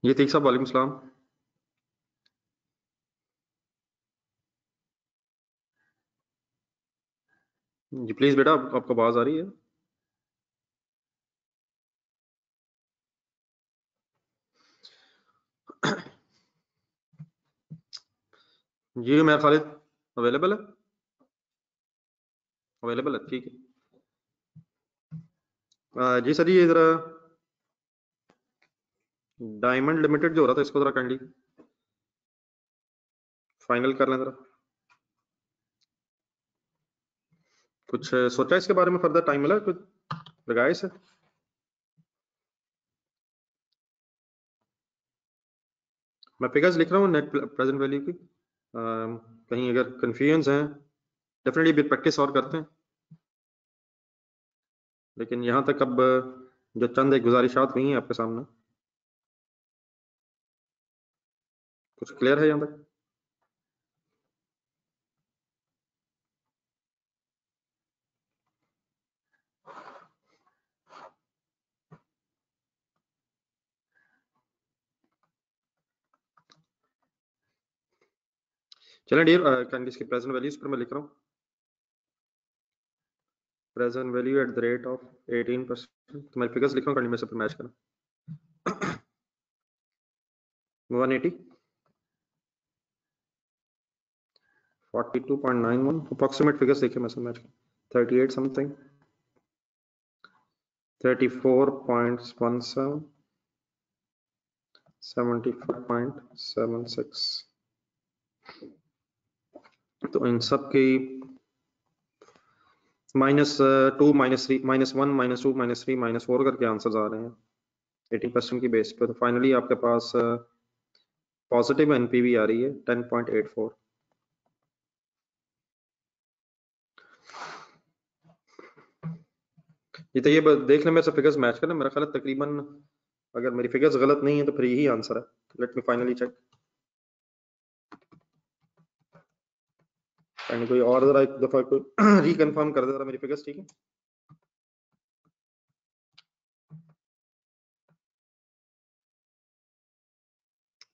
ये तीक साहब वालेकुम सलाम। जी प्लीज बेटा, आपको आवाज आ रही है? जी मैं खालिद अवेलेबल है। अवेलेबल है, ठीक है। जी सर, ये जरा डायमंड लिमिटेड जो हो रहा था इसको जरा काइंडली फाइनल कर लें जरा। कुछ सोचा इसके बारे में? फर्दर टाइम मिला कुछ लगाए इसे? मैं फिगर्स लिख रहा हूँ नेट प्रेजेंट वैल्यू की। कहीं अगर कंफ्यूजन है डेफिनेटली भी प्रैक्टिस और करते हैं, लेकिन यहाँ तक अब जो चंद एक गुजारिशात हुई हैं आपके सामने, कुछ क्लियर है यहाँ तक? चलें डियर, काइंडली इसकी प्रेजेंट वैल्यूज पर मैं लिख रहा हूँ। Present value at the rate of 18%। तो मैं फिगर्स लिख रहा हूँ, काइंडली में से मैच करना। 180, 42.91 अप्रॉक्सीमेट फिगर्स देखिए मैं समझ। 38 समथिंग, 34.17, 75.76। तो इन सब की -2, -3, -1, -2, -3, -4 करके आंसर्स आ रहे हैं 80% की बेस पे। तो फाइनली आपके पास पॉजिटिव एनपीवी आ रही है 10.84। ये तो ये देख लें मेरे से फिगर्स मैच करना। मेरा ख्याल है तकरीबन, अगर मेरी फिगर्स गलत नहीं है तो फिर यही आंसर है। Let me finally check. And कोई और जरा एक दफा कोई रिकन्फर्म कर दे जरा मेरी फिगर्स, ठीक है?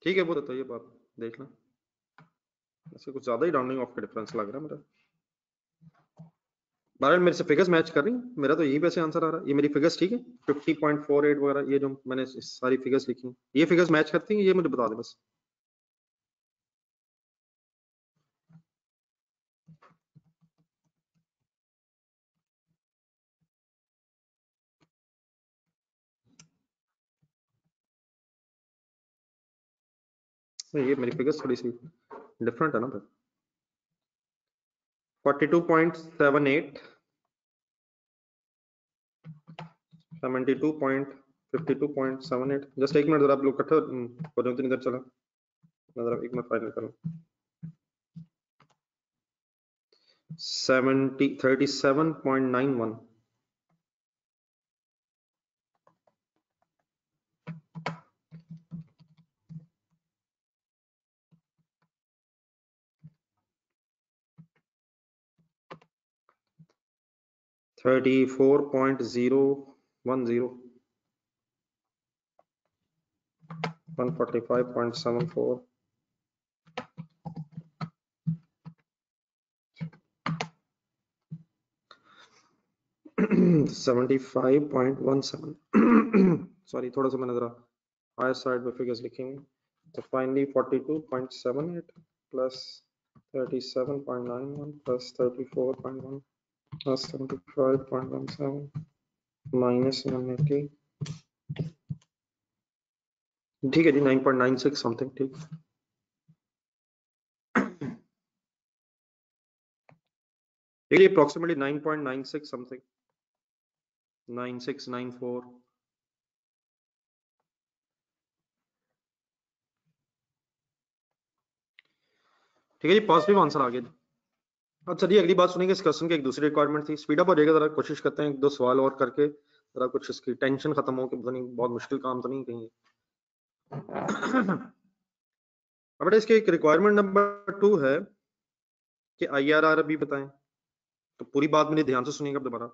ठीक है, वो तो ये बात देख लें। ऐसे कुछ ज्यादा ही राउंडिंग ऑफ का डिफरेंस लग रहा है मेरा। बारह मेरे से फिगर्स मैच कर रही हैं, मेरा तो यही वैसे आंसर आ रहा है। ये मेरी फिगर्स ठीक है, 50.48 वगैरह, ये जो मैंने सारी फिगर्स लिखी हैं ये फिगर्स मैच करती हैं, ये मुझे बता दें बस। ये मेरी फिगर्स थोड़ी सी डिफरेंट है ना फिर। 42.78, 72.52.78। जस्ट एक मिनट जरा, आप लोग इकट्ठे हो जाओ, इधर चला मैं जरा एक मिनट फाइनल करूँ। 37.91, 34.010, 145.74, 75.17। सॉरी, थोड़ा सा मैंने जरा हायर साइड पे फिगर्स लिखे हैं। तो finally 42.78 plus 37.91 plus 34.1 plus 75.17 minus 180। ठीक है जी, 9.96 समथिंग, ठीक। ये अप्रोक्सीमेटली 9.96 समथिंग, 9694। ठीक है जी, पॉजिटिव आंसर आ गया। अब चलिए अगली बात सुनेंगे। इस क्वेश्चन की एक दूसरी रिक्वायरमेंट थी, स्पीड अप हो जाएगा जरा, कोशिश करते हैं एक दो सवाल और करके जरा कुछ इसकी टेंशन खत्म हो कि पता नहीं बहुत मुश्किल काम तो नहीं कहीं। अब बेटा इसके एक रिक्वायरमेंट नंबर 2 है कि आईआरआर भी बताएं। तो पूरी बात मेरे ध्यान से सुनिएगा दोबारा।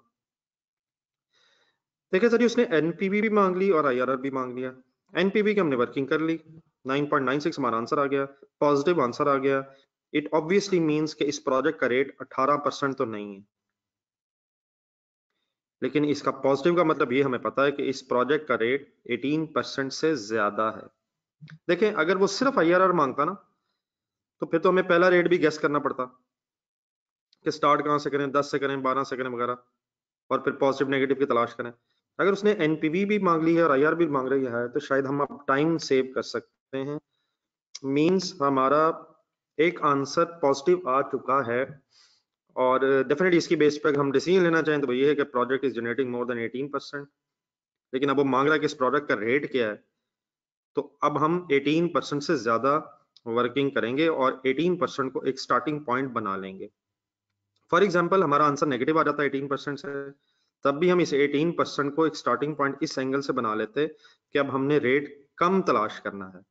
देखिए सर, उसने एनपीवी भी मांग ली और आईआरआर भी मांग लिया। एनपीवी की हमने वर्किंग कर ली, 9.96 हमारा आंसर आ गया, पॉजिटिव आंसर आ गया। इट ऑब्वियसली मींस कि इस प्रोजेक्ट का रेट 18% तो नहीं है, लेकिन इसका पॉजिटिव का मतलब ये हमें पता है कि इस प्रोजेक्ट का रेट 18% से ज्यादा है। देखें, अगर वो सिर्फ आईआरआर मांगता ना, तो फिर तो हमें पहला रेट भी गेस करना पड़ता कि स्टार्ट कहां से करें, 10 से करें, 12 से करें वगैरह, और फिर पॉजिटिव नेगेटिव की तलाश करें। अगर उसने एनपीवी भी मांग ली है और आईआर भी मांग रही है, तो शायद हम अब टाइम सेव कर सकते हैं। मींस हमारा एक आंसर पॉजिटिव आ चुका है, और डेफिनेटली इसकी बेस पे अगर हम डिसीजन लेना चाहें तो वो ये है कि project is generating more then 18%। लेकिन अब वो मांग रहा है कि इस प्रोजेक्ट का रेट क्या है, तो अब हम 18% से ज्यादा वर्किंग करेंगे और 18% को एक स्टार्टिंग पॉइंट बना लेंगे। फॉर एग्जाम्पल हमारा आंसर नेगेटिव आ जाता है 18% से, तब भी हम इस 18% को एक स्टार्टिंग पॉइंट इस एंगल से बना लेते कि अब हमने रेट कम तलाश करना है।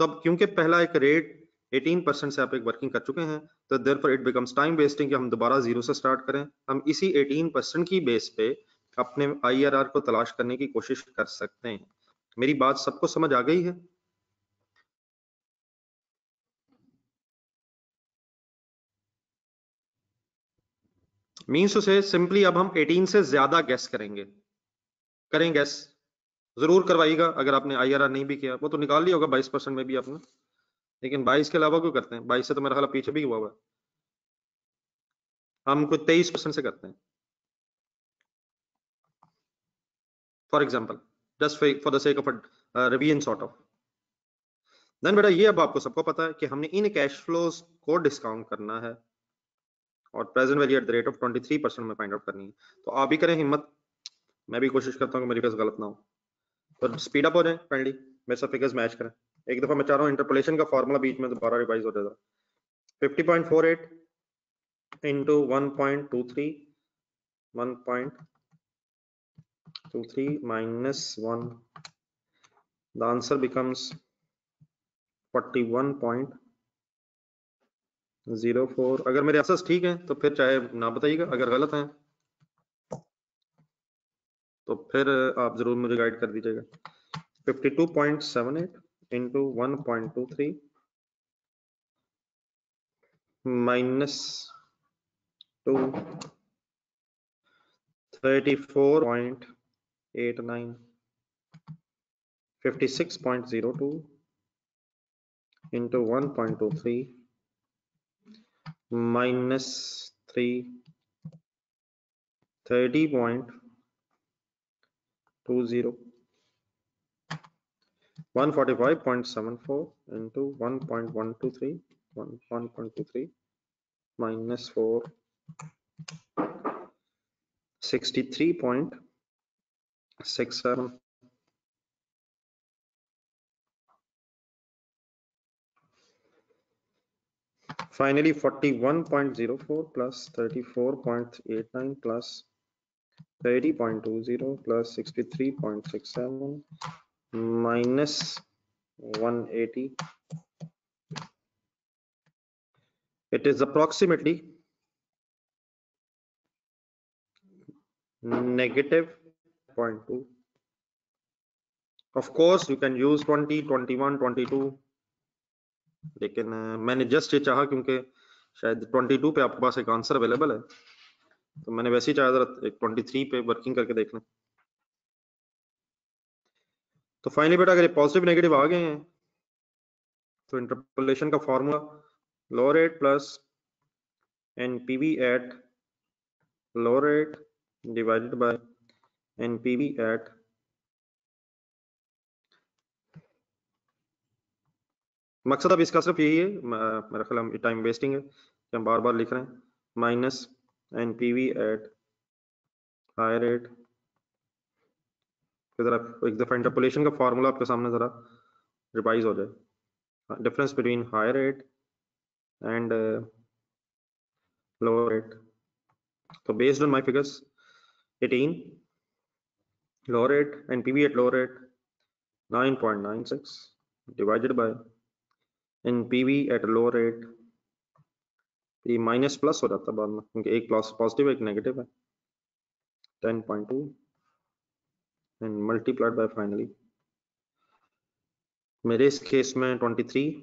तो अब क्योंकि पहला एक रेट 18% से आप एक वर्किंग कर चुके हैं, तो therefore it becomes time wasting कि हम दोबारा जीरो से स्टार्ट करें। हम इसी 18% की बेस पे अपने आईआरआर को तलाश करने की कोशिश कर सकते हैं। मेरी बात सबको समझ आ गई है? मीन्स उसे सिंपली अब हम 18 से ज्यादा गैस करेंगे। करें गैस, जरूर करवाइएगा। अगर आपने आईआरआर नहीं भी किया, वो तो निकाल लिया होगा 22% में भी आपने, लेकिन 22 के अलावा क्यों करते हैं? 22 से तो मेरा ख्याल पीछे भी हुआ हुआ है। हम कुछ 23% से करते हैं for example, just for the sake of revision sort of. Then बेटा ये अब आपको सबको पता है कि हमने इन कैश फ्लोज को डिस्काउंट करना है और present value at the rate of 23% में फाइंड आउट करनी है। तो आप भी करें हिम्मत, मैं भी कोशिश करता हूँ कि मेरी फिगर्स गलत ना हो। तो स्पीड अप हो जाए काइंडली, मेरे साथ फिगर्स मैच करें। एक दफा मैं चाह रहा हूँ इंटरपोलेशन का फॉर्मूला बीच में दोबारा रिवाइज हो जाएगा। 50.48 into 1.23, 1.23 minus 1, the answer becomes 41.04। अगर मेरे आंसर्स ठीक हैं तो फिर चाहे ना बताइएगा, अगर गलत हैं तो फिर आप जरूर मुझे गाइड कर दीजिएगा। 52.78 into 1.23 minus 2, 34.89, 56.02 into 1.23 minus 3, 30.20, 145.74 into 1.123, 1.23 minus 4, 63.67. Finally, 41.04 plus 34.89 plus 30.20 plus 63.67 minus 180. It is approximately negative 0.2. Of course, you can use 20, 21, 22, लेकिन मैंने जस्ट ये चाहा क्योंकि शायद 22 पे आपके पास एक आंसर अवेलेबल है, तो मैंने वैसे ही चाहा जरा एक 23 पे वर्किंग करके देखना। तो फाइनली बेटा अगर ये पॉजिटिव नेगेटिव आ गए हैं, तो इंटरपोलेशन का formula low rate plus NPV at low rate divided by NPV at मकसद अब इसका सिर्फ यही है, मेरा ख्याल टाइम वेस्टिंग है कि हम बार बार लिख रहे हैं, minus NPV at high rate. जरा एक दफा इंटरपोलेशन का फॉर्मूला आपके सामने जरा रिवाइज हो जाए, difference between high rate and lower rate. So based on my figures, 18 low rate and PV at low rate 9.96 divided by NPV at low rate, ये माइनस प्लस हो जाता है बाद में क्योंकि एक प्लस पॉजिटिव एक नेगेटिव है, 10.2 and multiplied by finally मेरे इस केस में 23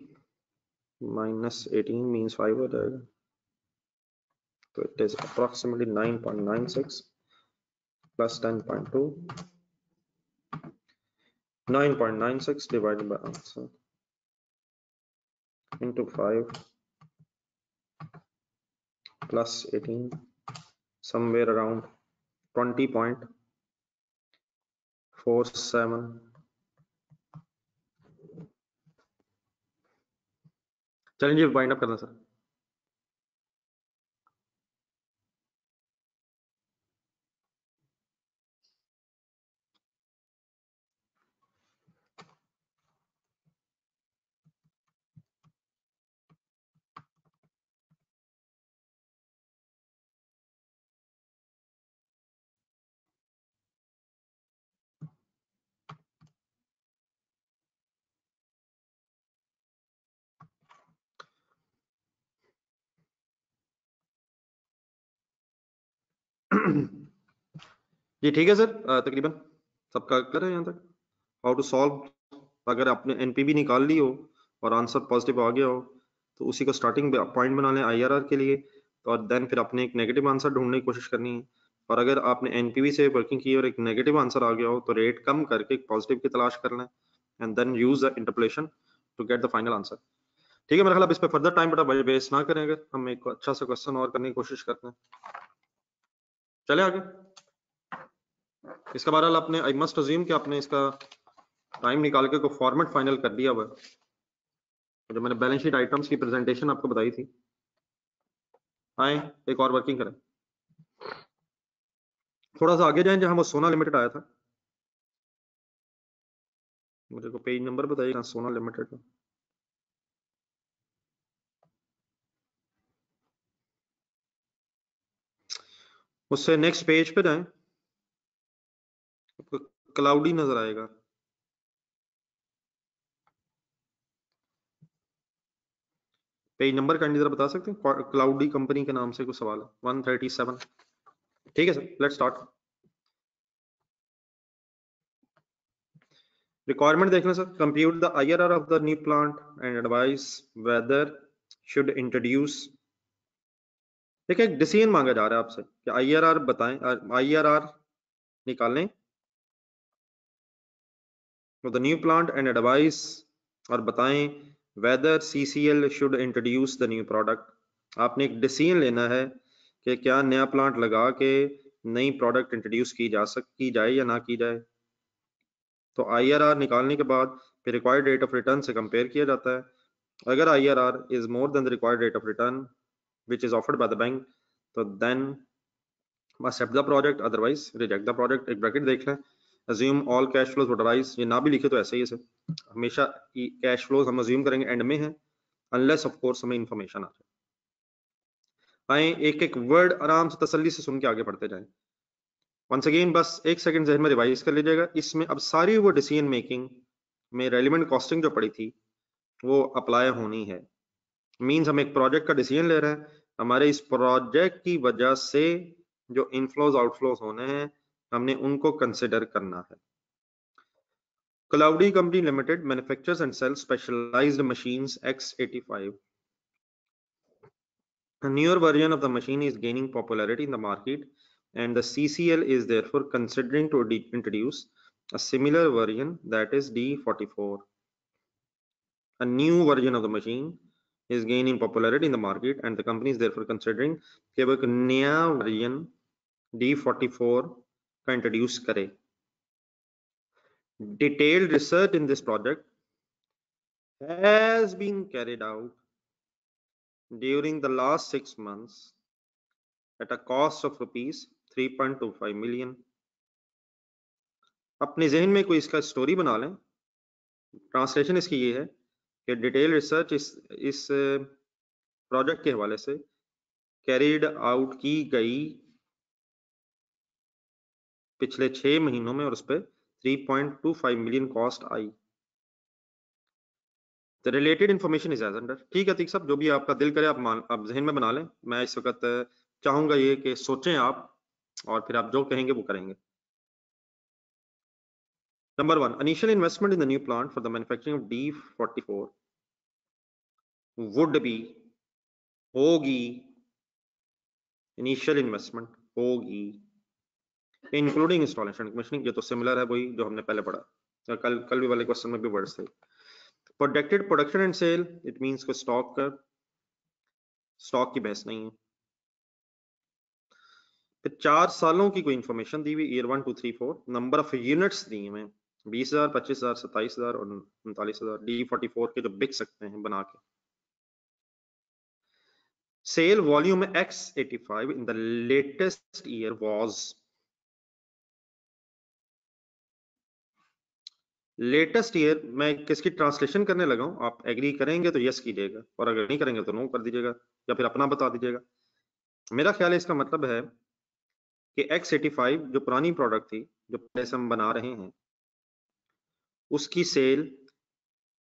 माइनस 18 मीन्स 5 हो जाएगा, तो it is approximately 9.96 plus 10.2, 9.96 divided by answer into 5 plus 18, somewhere around 20.47. चलें जी वाइंड अप करना सर। जी ठीक है सर, तकरीबन सबका कर रहे हैं यहाँ तक। हाउ टू सॉल्व, अगर आपने एनपीवी निकाल ली हो और आंसर पॉजिटिव आ गया हो तो उसी को स्टार्टिंग पॉइंट बना लें आईआरआर के लिए, तो और देन फिर आपने एक नेगेटिव आंसर ढूंढने की कोशिश करनी है। और अगर आपने एनपीवी से वर्किंग की और एक नेगेटिव आंसर आ गया हो तो रेट कम करके एक पॉजिटिव की तलाश कर लें and then use the interpolation to get the final answer. ठीक है, मेरा ख्याल अब इस पर फर्दर टाइम बड़ा वेस्ट ना करें, अगर हम एक अच्छा सा क्वेश्चन और करने की कोशिश करते हैं। चले आगे। इसका बहरहाल आपने, आई मस्ट अज्यूम कि आपने इसका टाइम निकाल के कोई फॉर्मेट फाइनल कर दिया हुआ है, जो मैंने बैलेंस शीट आइटम्स की प्रेजेंटेशन आपको बताई थी। आए एक और वर्किंग करें, थोड़ा सा आगे जाएं जहां वो सोना लिमिटेड आया था। मुझे को पेज नंबर बताइएगा सोना लिमिटेड का। उससे नेक्स्ट पेज पे जाएं, आपको क्लाउडी नजर आएगा। पेज नंबर का जरा बता सकते हैं, क्लाउडी कंपनी के नाम से कुछ सवाल है। 137। ठीक है सर, लेट्स स्टार्ट। रिक्वायरमेंट देखना sir, compute the IRR of the new plant and advice weather should introduce. देखिए एक डिसीजन मांगा जा रहा है आपसे कि आईआरआर बताएं, आईआरआर निकालें the new plant and advise, और बताएं whether CCL should introduce the new product. आपने एक डिसीजन लेना है कि क्या नया प्लांट लगा के नई प्रोडक्ट इंट्रोड्यूस की जाए या ना की जाए। तो आईआरआर निकालने के बाद फिर रिक्वायर्ड रेट ऑफ रिटर्न से कंपेयर किया जाता है। अगर IRR is more than the required rate of return which is offered by the bank, तो then accept the project, otherwise reject the project। एक ब्रैकेट देख लें, assume all cash flows would arise, ये ना भी लिखे तो ऐसे ही है, हमेशा कैश फ्लोज हम अज्यूम करेंगे एंड में है, अनलेस ऑफ कोर्स हमें इंफॉर्मेशन आ जाए। आए एक एक वर्ड आराम से तसल्ली से सुन के आगे बढ़ते जाएं। वंस अगेन बस एक सेकंड जहन में रिवाइज कर लीजिएगा, इसमें अब सारी वो डिसीजन मेकिंग में रेलिवेंट कॉस्टिंग जो पड़ी थी वो अप्लाई होनी है। मींस हम एक प्रोजेक्ट का डिसीजन ले रहे हैं, हमारे इस प्रोजेक्ट की वजह से जो इनफ्लोज आउटफ्लोज होने हैं हमने उनको कंसिडर करना है। Cloudy company limited manufactures and sells specialized machines X85। A newer version of the machine is gaining popularity in the market and the CCL is therefore considering to introduce a similar version, that is D44। A new version of the machine is gaining popularity in the market and the company is therefore considering कि वो एक नया version D44 का introduce करे। Detailed research in this project has been carried out during the last 6 months at a cost of rupees 3.25 million। अपने जहन में कोई इसका स्टोरी बना लें। ट्रांसलेशन इसकी ये है कि डिटेल रिसर्च इस प्रोजेक्ट के हवाले से कैरिड आउट की गई पिछले 6 महीनों में और उस पर 3.25 million cost I. The related information is as under। ठीक है अतीक साहब, जो भी आपका दिल करे आप जहन में बना लें। मैं इस वक्त चाहूंगा ये कि सोचें आप और फिर आप जो कहेंगे वो करेंगे। Number 1, initial investment in the new plant for the manufacturing of D44 would be, होगी, initial investment होगी, इंक्लूडिंग इंस्टॉलेशन कमीशनिंग। ये तो सिमिलर है वही जो हमने पहले पढ़ा, कल भी वाले क्वेश्चन में भी वर्ड्स थे। Producted production and sale, it means को स्टॉक की बहस नहीं है। फिर 4 सालों की कोई इंफॉर्मेशन दी हुई, ईयर 1 2 3 4, नंबर ऑफ यूनिट्स दी हुए 20,000, 25,000, 27,000 और 39,000 D44 के जो बिक सकते हैं बना के। Sale volume X85 in the latest year was, latest year मैं किसकी ट्रांसलेशन करने लगा हूं, आप एग्री करेंगे तो यस कीजिएगा और अगर नहीं करेंगे तो नो कर दीजिएगा या फिर अपना बता दीजिएगा। मेरा ख्याल है इसका मतलब है कि X85 जो पुरानी प्रोडक्ट थी जो पहले से हम बना रहे हैं, उसकी सेल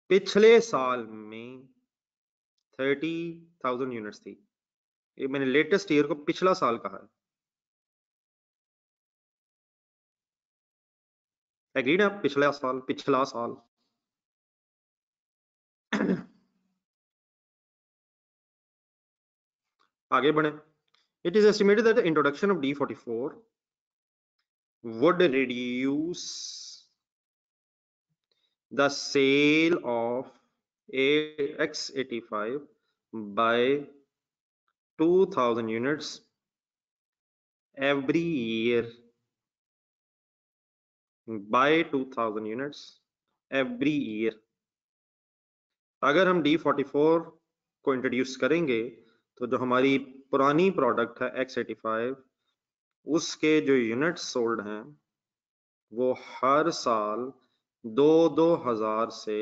पिछले साल में 30,000 यूनिट्स थी। ये मैंने लेटेस्ट ईयर को पिछला साल कहा है। एग्रीड है? पिछला साल आगे बढ़े। It is estimated that the introduction of D44 would reduce the sale of X85 by 2,000 units every year, by 2,000 units every year। अगर हम D44 को इंट्रोड्यूस करेंगे तो जो हमारी पुरानी प्रोडक्ट है X85, उसके जो यूनिट्स सोल्ड हैं वो हर साल 2,000 से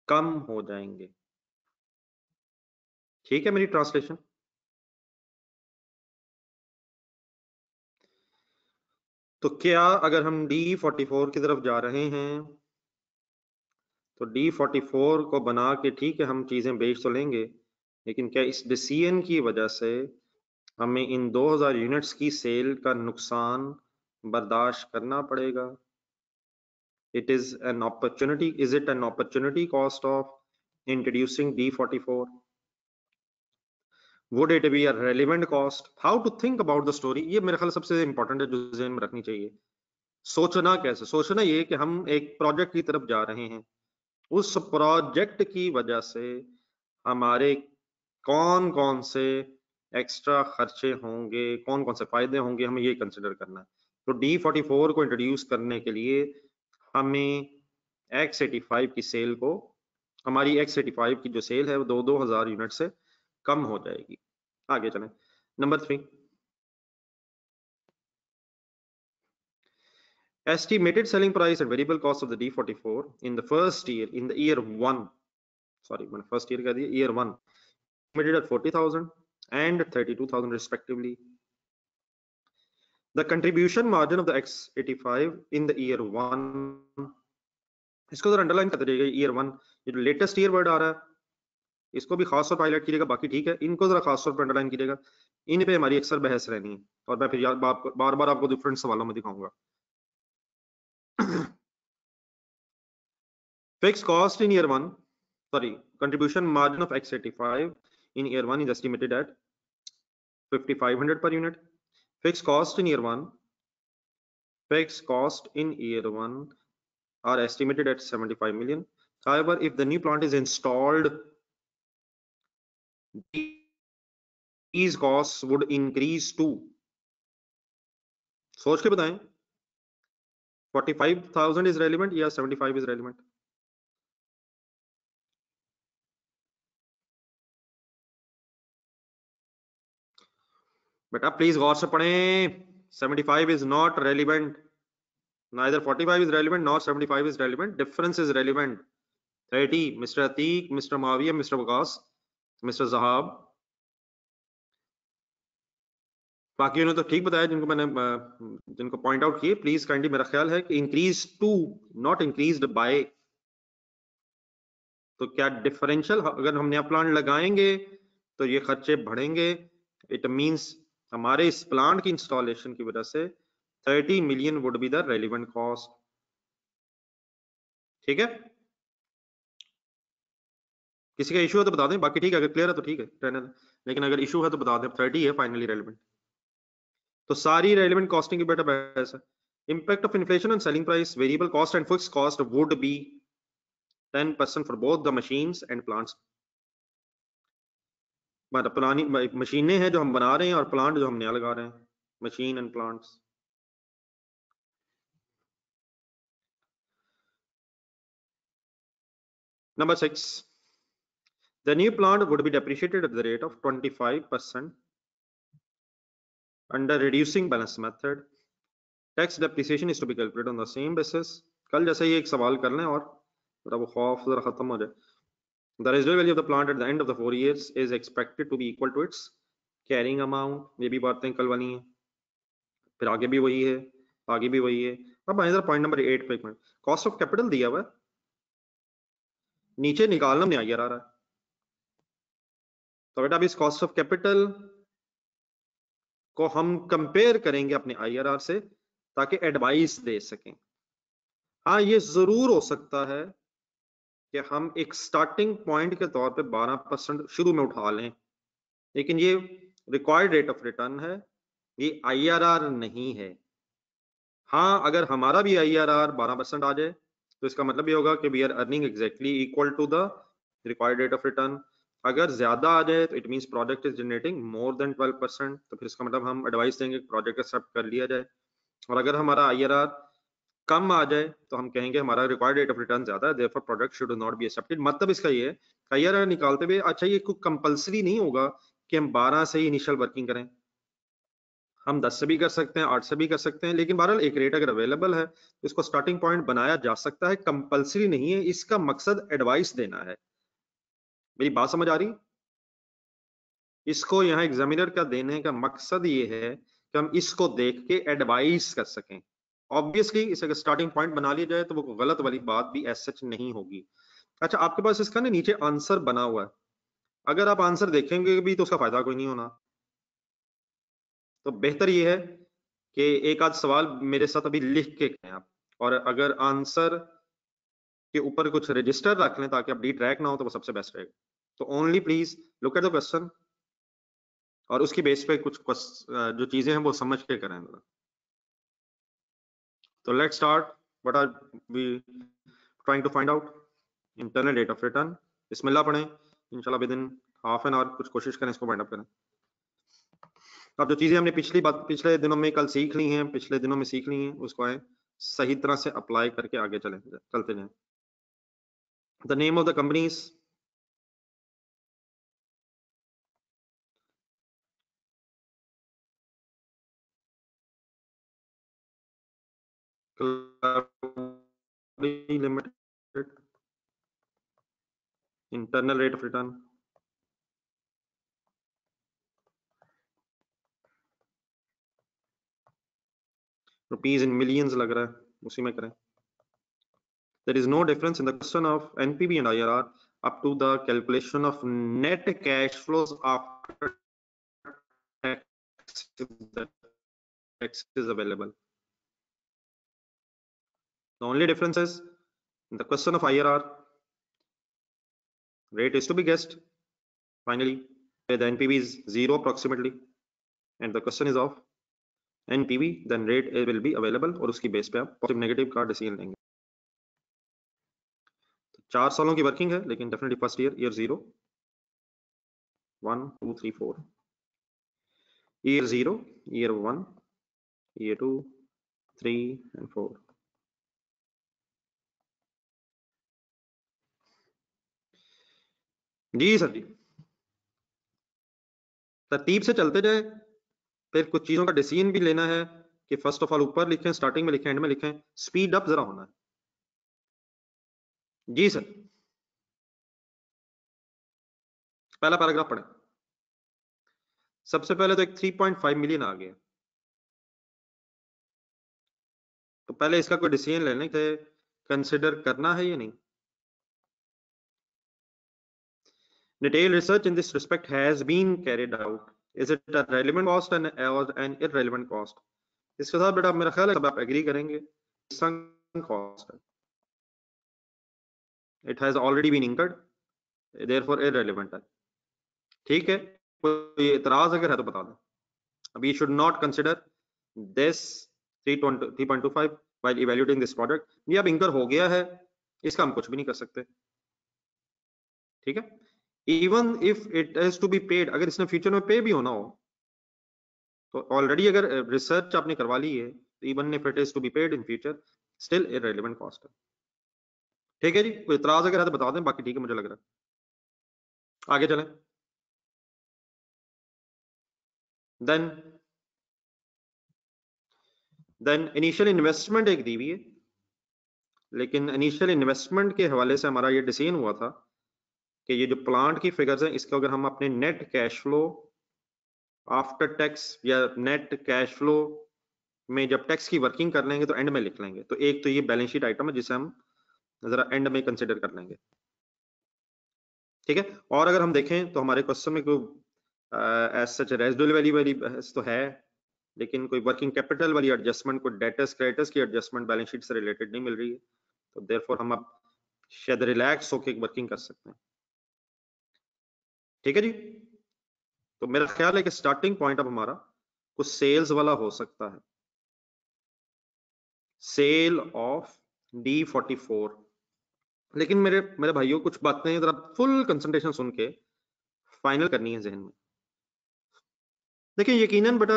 कम हो जाएंगे। ठीक है मेरी ट्रांसलेशन? तो क्या अगर हम D44 की तरफ जा रहे हैं तो D44 को बना के ठीक है हम चीजें बेच तो लेंगे, लेकिन क्या इस डिसीजन की वजह से हमें इन 2,000 यूनिट्स की सेल का नुकसान बर्दाश्त करना पड़ेगा? It is an opportunity. Is it an opportunity cost of introducing D44? Would it be a relevant cost? How to think about the story? ये मेरे ख्याल सबसे इंपॉर्टेंट है जो ज़हन में रखनी चाहिए। सोचना कैसे? सोचना ये कि हम एक प्रोजेक्ट की तरफ जा रहे हैं, उस प्रोजेक्ट की वजह से हमारे कौन कौन से एक्स्ट्रा खर्चे होंगे, कौन कौन से फायदे होंगे, हमें ये कंसिडर करना है। तो D44 को इंट्रोड्यूस करने के लिए हमें X85 की सेल को, हमारी X85 की जो सेल है वो 2,000 यूनिट से कम हो जाएगी। आगे चलें। Number 3, estimated selling price and variable cost of the D44 in the first year, in the year 1, sorry मैंने first year कह दिया, year 1 estimated at 40,000 and 32,000 respectively. The contribution margin of the X85 in the year 1, इसको जरा underline करते रहिएगा, year 1, ये जो latest year word आ रहा है इसको भी खास तौर पर हाईलाइट कीजिएगा, बाकी ठीक है, इनको जरा खास तौर पर अंडरलाइन कीजिएगा, इन पे हमारी अक्सर बहस रहनी है और मैं फिर बार बार आपको डिफरेंट सवालों में दिखाऊंगा। Fixed cost in year 1, sorry, contribution margin of X85 in year 1 is estimated at 5,500 per unit. Fixed cost in year 1 are estimated at 75 million. However, if the new plant is installed, these costs would increase to, सोच के बताएं, 45,000 is relevant या 75 is relevant? बेटा please गौर से पढ़ें, 75 is not relevant, neither 45 is relevant nor 75 is relevant, difference is relevant. 30, Mr. Ateek, Mr. Mawiya, Mr. Waqas, Mr. Zahab, बाकी उन्होंने तो ठीक बताया जिनको मैंने जिनको पॉइंट आउट किए, प्लीज काइंडली, मेरा ख्याल है कि increase to not increased by. तो क्या डिफरेंशियल, अगर हम नया प्लांट लगाएंगे तो ये खर्चे बढ़ेंगे, इट मींस हमारे इस प्लांट की इंस्टॉलेशन की वजह से 30 million would be the relevant cost. ठीक है, किसी का इशू है तो बता दें, बाकी ठीक है, अगर क्लियर है तो ठीक है रहने दें, लेकिन अगर इशू है तो बता दें। 30 है फाइनली रेलेवेंट, तो सारी रेलेवेंट कॉस्टिंग की बेटा बहस है। Impact of inflation on selling price, variable cost and fixed cost would be 10% for both the machines and plants. मतलब पुरानी मशीनें हैं जो हम बना रहे हैं और प्लांट जो हम नया लगा रहे हैं, machine and plants. Number 6, the new plant would be depreciated at the rate of 25% under reducing balance method. Tax depreciation is to be calculated on the same basis. कल जैसे ये एक सवाल कर लें और जरा वो खौफ जरा खत्म हो जाए। The residual value of the plant at the end of the 4 years is expected to be equal to its carrying amount. ये भी बातें कल वाली हैं, फिर आगे भी वही है, आगे भी वही है। अब आए जरा पॉइंट नंबर 8 पे एक मिनट। कॉस्ट ऑफ कैपिटल दिया हुआ है, नीचे निकालना नहीं आ रहा है, तो बेटा अभी इस कॉस्ट ऑफ कैपिटल को हम कंपेयर करेंगे अपने आईआरआर से ताकि एडवाइस दे सकें। हाँ, ये जरूर हो सकता है कि हम एक स्टार्टिंग पॉइंट के तौर पे 12% शुरू में उठा लें, लेकिन ये रिक्वायर्ड रेट ऑफ रिटर्न है, ये आईआरआर नहीं है। हाँ, अगर हमारा भी आईआरआर 12% आ जाए तो इसका मतलब ये होगा कि we are earning exactly equal to the required rate of return. अगर ज्यादा आ जाए तो it means project is generating more than 12%, तो फिर इसका मतलब हम एडवाइस देंगे प्रोजेक्ट एक्सेप्ट कर लिया जाए। और अगर हमारा आईआरआर कम आ जाए तो हम कहेंगे हमारा रिक्वायर्ड रेट ऑफ रिटर्न ज्यादा है, therefore project should not be accepted. मतलब इसका ये है आईआरआर निकालते हुए अच्छा ये कोई कंपलसरी नहीं होगा कि हम 12 से ही इनिशियल वर्किंग करें, हम 10 से भी कर सकते हैं, 8 से भी कर सकते हैं, लेकिन बहरहाल एक रेट अगर अवेलेबल है तो इसको स्टार्टिंग पॉइंट बनाया जा सकता है, कंपलसरी नहीं है। इसका मकसद एडवाइस देना है। मेरी बात समझ आ रही? इसको यहाँ एग्जामिनर का देने का मकसद ये है कि हम इसको देख के एडवाइस कर सकें। ऑब्वियसली इसे अगर स्टार्टिंग पॉइंट बना लिया जाए तो वो गलत वाली बात भी एज सच नहीं होगी। अच्छा, आपके पास इसका ना नीचे आंसर बना हुआ है, अगर आप आंसर देखेंगे भी तो उसका फायदा कोई नहीं होना, तो बेहतर ये है कि एक आध सवाल मेरे साथ अभी लिख के करें आप, और अगर आंसर के ऊपर कुछ रजिस्टर रख लें ताकि आप डी ट्रैक ना हो तो वो सबसे बेस्ट रहेगा। तो only please look at the question और उसकी बेस पे कुछ जो चीजें हैं वो समझ के करें। तो let's start. What are we trying to find out? Internal rate of return. बिस्मिल्लाह पढ़ें, इंशाल्लाह within half an hour कुछ कोशिश करें इसको वाइंड अप करें। अब जो चीजें हमने पिछले दिनों में कल सीख ली हैं, पिछले दिनों में सीख ली हैं, उसको आए सही तरह से अप्लाई करके आगे चलते जाएं। The name of the companies, limited, internal rate of return, rupees in millions लग रहा है, उसी में करें। There is no difference in the question of NPV and IRR up to the calculation of net cash flows after tax if the tax is available. The only difference is in the question of IRR, rate is to be guessed finally, where the NPV is 0 approximately, and the question is of NPV, then rate will be available और उसकी base पे आप positive negative का decision लेंगे। 4 सालों की working है, लेकिन definitely first year 0, 1 2 3 4, year 0, year 1, year 2 3 and 4। जी सर जी, तरतीब से चलते जाए, फिर कुछ चीजों का डिसीजन भी लेना है कि फर्स्ट ऑफ ऑल ऊपर लिखें, स्टार्टिंग में लिखें, एंड में लिखें, स्पीड अप जरा होना है। जी सर, पहला पैराग्राफ पढ़ें। सबसे पहले तो एक 3.5 मिलियन आ गया, तो पहले इसका कोई डिसीजन लेने के कंसिडर करना है या नहीं। Detailed research in this respect has been carried out. Is it a relevant cost and or an irrelevant cost? इसके साथ बेटा मेरा ख्याल है सब आप एग्री करेंगे, संक कॉस्ट है। It has already been incurred, therefore irrelevant है। ठीक है, कोई इतराज अगर है तो बता दें। We should not consider this 3.25 while evaluating this product। ये अब इंकर हो गया है, इसका हम कुछ भी नहीं कर सकते। ठीक है, even if it has to be paid, अगर इसने फ्यूचर में पे भी होना हो तो ऑलरेडी अगर रिसर्च आपने करवा ली है, even if it is to be paid in future, still irrelevant cost है। ठीक है जी, कोई इतराज अगर है तो बता दें, बाकी ठीक है मुझे लग रहा है। आगे चलें। देन इनिशियल इन्वेस्टमेंट एक दी हुई है, लेकिन इनिशियल इन्वेस्टमेंट के हवाले से हमारा ये डिसीजन हुआ था कि ये जो प्लांट की फिगर्स हैं, इसको अगर हम अपने net cash flow after tax या नेट कैश फ्लो में जब टैक्स की वर्किंग कर लेंगे तो एंड में लिख लेंगे। तो एक तो ये बैलेंस शीट आइटम है जिसे हम जरा एंड में कंसिडर कर लेंगे। ठीक है, और अगर हम देखें तो हमारे क्वेश्चन में कोई एज सच रेजिडुअल वैल्यू वाली बहस तो है, लेकिन कोई वर्किंग कैपिटल वाली एडजस्टमेंट, कोई डेटर्स क्रेडिटर्स की एडजस्टमेंट बैलेंस शीट से रिलेटेड नहीं मिल रही है। तो देयरफॉर हम अब शायद रिलैक्स होकर वर्किंग कर सकते हैं। ठीक है जी, तो मेरा ख्याल है कि स्टार्टिंग पॉइंट अब हमारा कुछ सेल्स वाला हो सकता है। Sale of D44। लेकिन मेरे मेरे भाइयों कुछ बातें जरा फुल कंसंट्रेशन सुन के फाइनल करनी है जहन में। देखिए यकीनन बेटा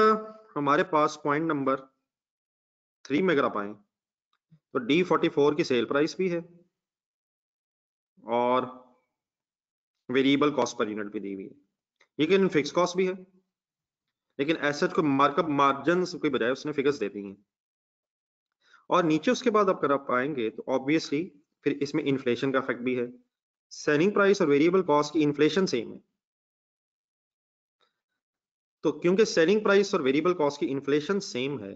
हमारे पास पॉइंट नंबर 3 में अगर आप आए तो D44 की सेल प्राइस भी है और वेरिएबल कॉस्ट पर यूनिट भी दी हुई है, लेकिन फिक्स कॉस्ट भी है, लेकिन एसेट को मार्कअप मार्जिन के बजाय उसने फिगर्स दे दी हैं। और नीचे उसके बाद अगर आप आएंगे तो ऑब्वियसली फिर इसमें इन्फ्लेशन का इफेक्ट भी है। सेलिंग प्राइस और वेरिएबल कॉस्ट की इन्फ्लेशन सेम है, तो क्योंकि सेलिंग प्राइस और वेरिएबल कॉस्ट की इन्फ्लेशन सेम है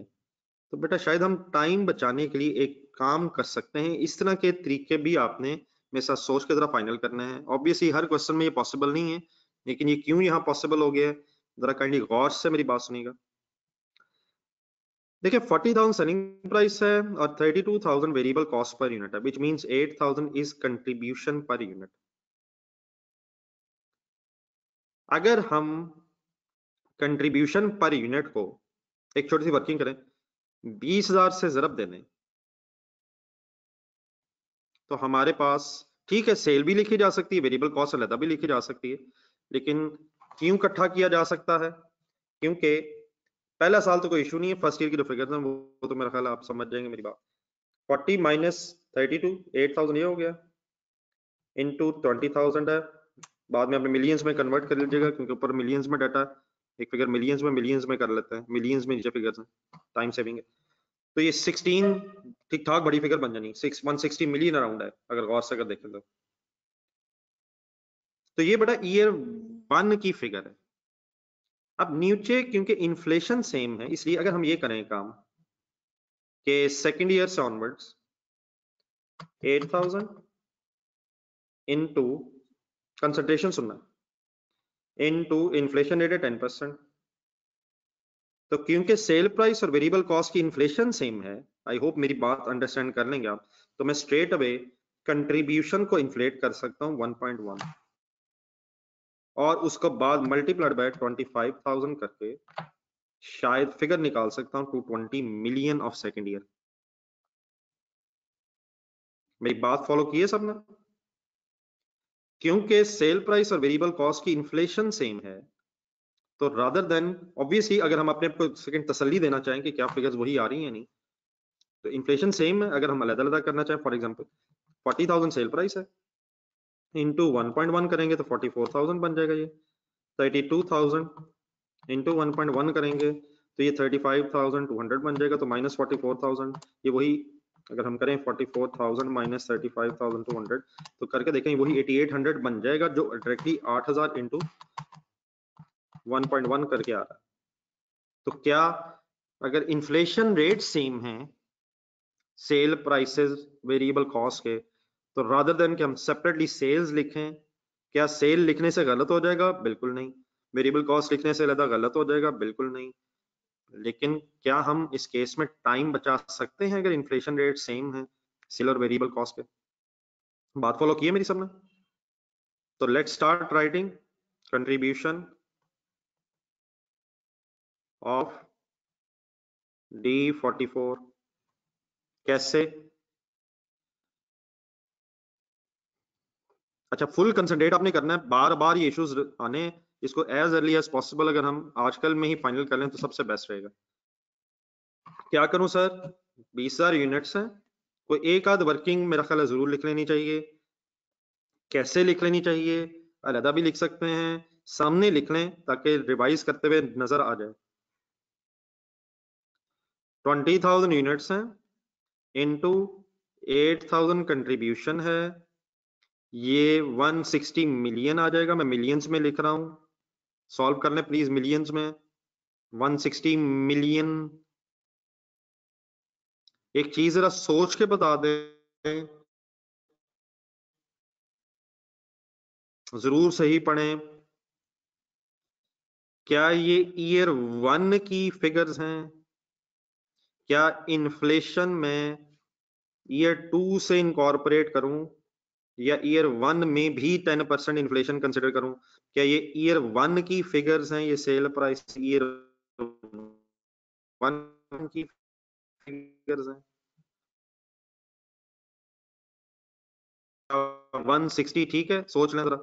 तो बेटा शायद हम टाइम बचाने के लिए एक काम कर सकते हैं। इस तरह के तरीके भी आपने मेरे साथ सोच के जरा फाइनल करना है। ऑब्वियसली हर क्वेश्चन में ये पॉसिबल नहीं है, लेकिन ये क्यों यहाँ पॉसिबल हो गया है जरा काइंडली गौर से मेरी बात सुनिएगा। देखिए 40,000 सेलिंग प्राइस है और 32,000 वेरिएबल कॉस्ट पर यूनिट है, which means 8,000 is contribution per unit. अगर हम कंट्रीब्यूशन पर यूनिट को एक छोटी सी वर्किंग करें, 20,000 से ज़रब दे दें तो हमारे पास ठीक है सेल भी लिखी जा सकती है, वेरिएबल कॉस्ट अलग भी लिखी जा सकती है, लेकिन क्यों इकट्ठा किया जा सकता है? क्योंकि पहला साल तो कोई इशू नहीं है, फर्स्ट ईयर की जो फिगर है वो तो मेरा ख्याल आप समझ जाएंगे मेरी बात। 40 माइनस 32 8,000 ये हो गया इनटू 20,000 है, बाद में अपने मिलियंस में कन्वर्ट कर लीजिएगा क्योंकि ऊपर मिलियंस में डाटा, एक फिगर मिलियंस में कर लेते हैं, मिलियंस में नीचे फिगर्स हैं, टाइम सेविंग है। तो ये 16 ठीक ठाक बड़ी फिगर बन जानी, 160 मिलियन अराउंड है अगर गौर से अगर देखें तो ये बड़ा ईयर 1 की फिगर है। अब नीचे क्योंकि इन्फ्लेशन सेम है इसलिए अगर हम ये करें काम कि सेकंड ईयर से ऑनवर्ड्स 8,000 इनटू कंसंट्रेशन सुनना इनटू इन्फ्लेशन रेट है 10%, तो क्योंकि सेल प्राइस और वेरिएबल कॉस्ट की इन्फ्लेशन सेम है, आई होप मेरी बात अंडरस्टैंड कर लेंगे आप, तो मैं स्ट्रेट अवे कंट्रीब्यूशन को इन्फ्लेट कर सकता हूं 1.1 और उसको बाद मल्टीप्लाइड बाय 25,000 करके शायद फिगर निकाल सकता हूं 220 मिलियन ऑफ सेकेंड ईयर। मेरी बात फॉलो की है सबने? क्योंकि सेल प्राइस और वेरिएबल कॉस्ट की इन्फ्लेशन सेम है तो रादर देन ऑब्वियसली अगर हम अपने को सेकंड तसल्ली देना चाहें कि क्या फिगर्स वही आ रही हैं नहीं, तो इन्फ्लेशन सेम है, अगर हम अलग अलग करना चाहें फॉर एग्जांपल 40,000 सेल प्राइस है इनटू 1.1 करेंगे तो 44,000 बन जाएगा, ये 32,000 इनटू 1.1 करेंगे तो ये 35,200 बन जाएगा, तो माइनस 44,000 ये वही अगर हम करें 44,000 माइनस 35,200 तो करके देखें वही 8,800 बन जाएगा जो डायरेक्टली 8,000 इंटू 1.1 करके आ रहा है। तो क्या अगर इन्फ्लेशन रेट सेम है सेल प्राइसेस वेरिएबल कॉस्ट के, तो रादर देन कि हम सेपरेटली सेल्स लिखें, क्या सेल लिखने से गलत हो जाएगा? बिल्कुल नहीं। वेरिएबल कॉस्ट लिखने से ज्यादा गलत हो जाएगा? बिल्कुल नहीं। लेकिन क्या हम इस केस में टाइम बचा सकते हैं अगर इन्फ्लेशन रेट सेम है सेल और वेरिएबल कॉस्ट के? बात फॉलो की है मेरी सबने? तो let's start writing contribution of D44 कैसे? अच्छा, फुल कंसंट्रेट आपने करना है, बार बार ये इश्यूज आने, इसको एज अर्ली एज पॉसिबल अगर हम आजकल में ही फाइनल कर लें तो सबसे बेस्ट रहेगा। क्या करूं सर? 20,000 यूनिट्स हैं, कोई एक आध वर्किंग मेरा ख्याल है जरूर लिख लेनी चाहिए। कैसे लिख लेनी चाहिए? अलहदा भी लिख सकते हैं, सामने लिख लें ताकि रिवाइज करते हुए नजर आ जाए। 20,000 यूनिट्स हैं इनटू 8,000 कंट्रीब्यूशन है, ये 160 मिलियन आ जाएगा। मैं मिलियंस में लिख रहा हूं, सॉल्व कर लें प्लीज मिलियंस में। 160 मिलियन। एक चीज जरा सोच के बता दें, जरूर सही पढ़ें। क्या ये ईयर 1 की फिगर्स हैं? क्या इन्फ्लेशन में ईयर 2 से इनकॉर्पोरेट करूं, या ईयर 1 में भी 10% इन्फ्लेशन कंसिडर करूं? क्या ये ईयर 1 की फिगर्स हैं, ये सेल प्राइस ईयर 1 की फिगर्स हैं? 160 ठीक है, सोच लें जरा।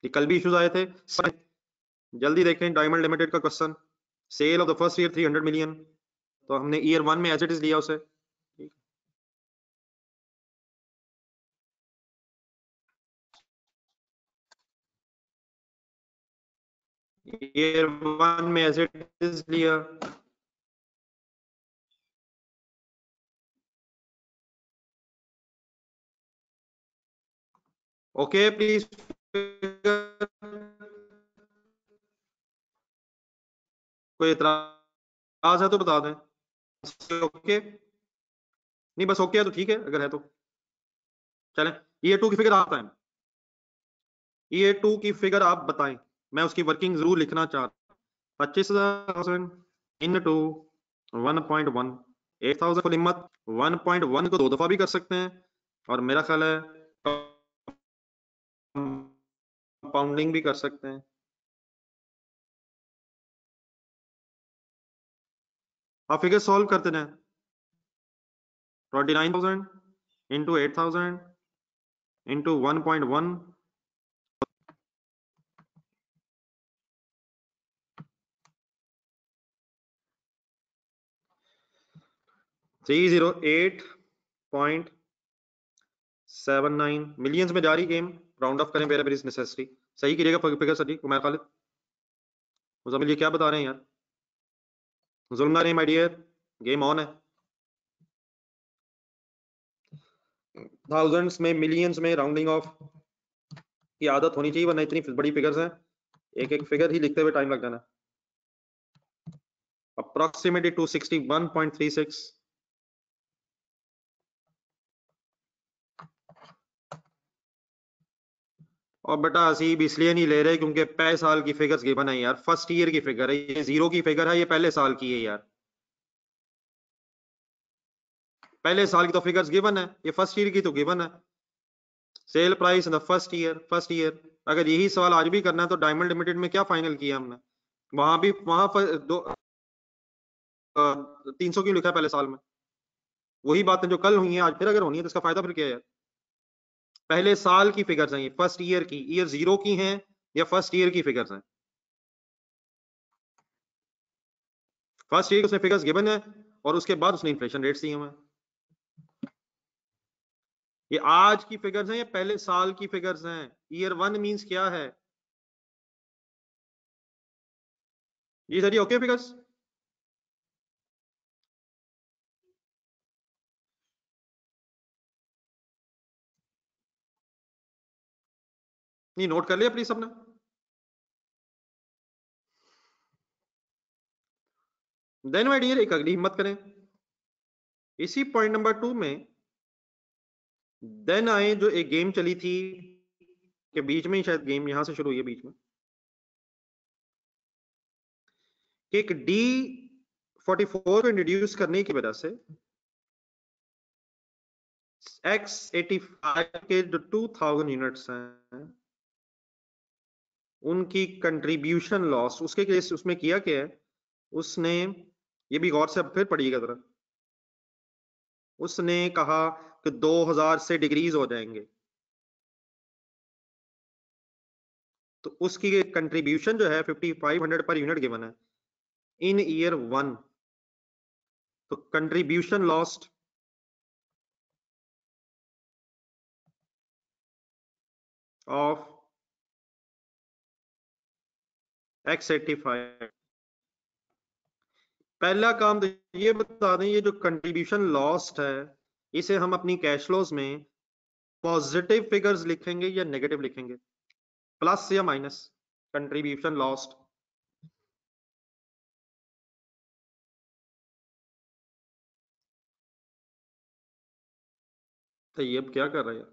ये कल भी इश्यूज आए थे, जल्दी देखें। डायमंड लिमिटेड का question, sale of the first year 300 million, तो हमने ईयर 1 में एज इट इज लिया उसे। ईयर 1 में एज इट इज लिया। ओके प्लीज, कोई इतराज है तो बता दें। ओके नहीं, बस ओके है तो ठीक है, अगर है तो चलें। ईयर 2 की फिगर आप बताएं, ईयर 2 की फिगर आप बताएं, मैं उसकी वर्किंग जरूर लिखना चाह रहा हूं। 25,000 इनटू 1.1, 8,000 फुल हिम्मत। 1.1 को 2 दफा भी कर सकते हैं, और मेरा ख्याल है कंपाउंडिंग भी कर सकते हैं। आप फिगर सॉल्व करते जाएं। 29,000 इंटू 8,000 इंटू 1.1, 308.79 मिलियंस में जा रही गेम। राउंड ऑफ करें वेयर इज नेसेसरी। सही कीजिएगा फिगर सर जी। उमर खालिद, मुजम्मिल, ये क्या बता रहे हैं यार? जुल्म ना रहे माय डियर, गेम ऑन है। थाउजेंड्स में, मिलियंस में राउंडिंग ऑफ की आदत होनी चाहिए, वरना इतनी बड़ी फिगर्स हैं, एक एक फिगर ही लिखते हुए टाइम लग जाना। अप्रोक्सीमेटली 261.36। और बेटा हसीब इसलिए नहीं ले रहे क्योंकि पहले साल की फिगर्स गिवन है यार, फर्स्ट ईयर की फिगर है, ये जीरो की फिगर है, ये पहले साल की है यार। पहले साल की तो फिगर्स गिवन है, ये फर्स्ट ईयर की तो गिवन है। Sale price in the first year. अगर यही सवाल आज भी करना है तो डायमंड लिमिटेड में क्या फाइनल किया हमने, वहां भी वहां 300 क्यों लिखा है पहले साल में? वही बातें जो कल हुई हैं आज फिर अगर होनी है तो इसका फायदा फिर क्या है यार? पहले साल की फिगर्स हैं ये, फर्स्ट ईयर की, ईयर जीरो की हैं या फर्स्ट ईयर की फिगर्स हैं? फर्स्ट ईयर उसने फिगर्स गिवन है, और उसके बाद उसने इन्फ्लेशन रेट्स दिए हुए हैं। ये आज की फिगर्स हैं, ये पहले साल की फिगर्स हैं। ईयर 1 मींस क्या है? जी सर, ये ओके फिगर्स? नहीं, नोट कर लिया प्लीज सबने? देन माय डियर, एक अगली हिम्मत करें इसी पॉइंट नंबर 2 में। देन आए जो एक गेम चली थी के बीच में ही, शायद गेम यहां से शुरू हुई है बीच में, कि एक D44 को इंट्रोड्यूस करने की वजह से X85 के जो 2000 यूनिट्स हैं उनकी कंट्रीब्यूशन लॉस, उसके केस उसमें किया क्या है, उसने, ये भी गौर से अब फिर पढ़िएगा जरा, उसने कहा कि 2000 से डिक्रीज हो जाएंगे, तो उसकी कंट्रीब्यूशन जो है 5500 पर यूनिट गिवन है इन ईयर 1, तो कंट्रीब्यूशन लॉस्ट ऑफ X85, पहला काम तो ये बता दें, ये जो कंट्रीब्यूशन लॉस्ट है इसे हम अपनी कैश फ्लोज में पॉजिटिव फिगर्स लिखेंगे या नेगेटिव लिखेंगे, प्लस या माइनस कंट्रीब्यूशन लॉस्ट? तो ये अब क्या कर रहे हैं,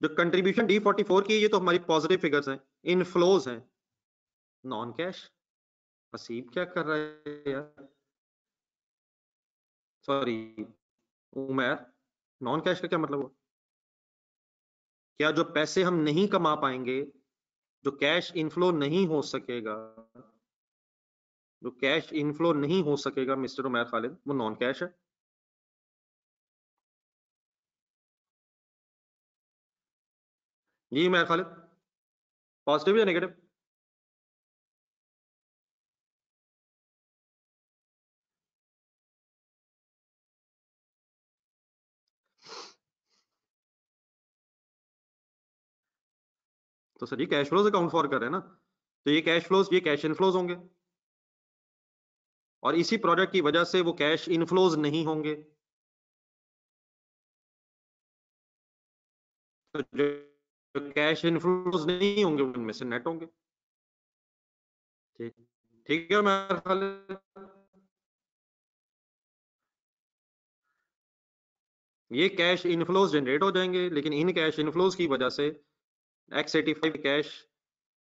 जो कंट्रीब्यूशन D44 की है, ये तो हमारी पॉजिटिव फिगर्स हैं, इनफ्लोज हैं, नॉन कैश। हसीब क्या कर रहा है यार, सॉरी उमर, नॉन कैश का क्या मतलब हुआ? क्या जो पैसे हम नहीं कमा पाएंगे, जो कैश इनफ्लो नहीं हो सकेगा, जो कैश इनफ्लो नहीं हो सकेगा मिस्टर उमर खालिद, वो नॉन कैश है? जी उमर खालिद, पॉजिटिव या नेगेटिव? तो सर ये कैश फ्लोज अकाउंट फॉर कर रहे हैं ना, तो ये कैश फ्लोज, ये कैश इनफ्लोज होंगे, और इसी प्रोजेक्ट की वजह से वो कैश इनफ्लोज नहीं होंगे, तो जो कैश इनफ्लोज नहीं होंगे उनमें से नेट होंगे। ठीक, ठीक है उमर खालिद, ये कैश इनफ्लोज जनरेट हो जाएंगे, लेकिन इन कैश इनफ्लोज की वजह से X85 कैश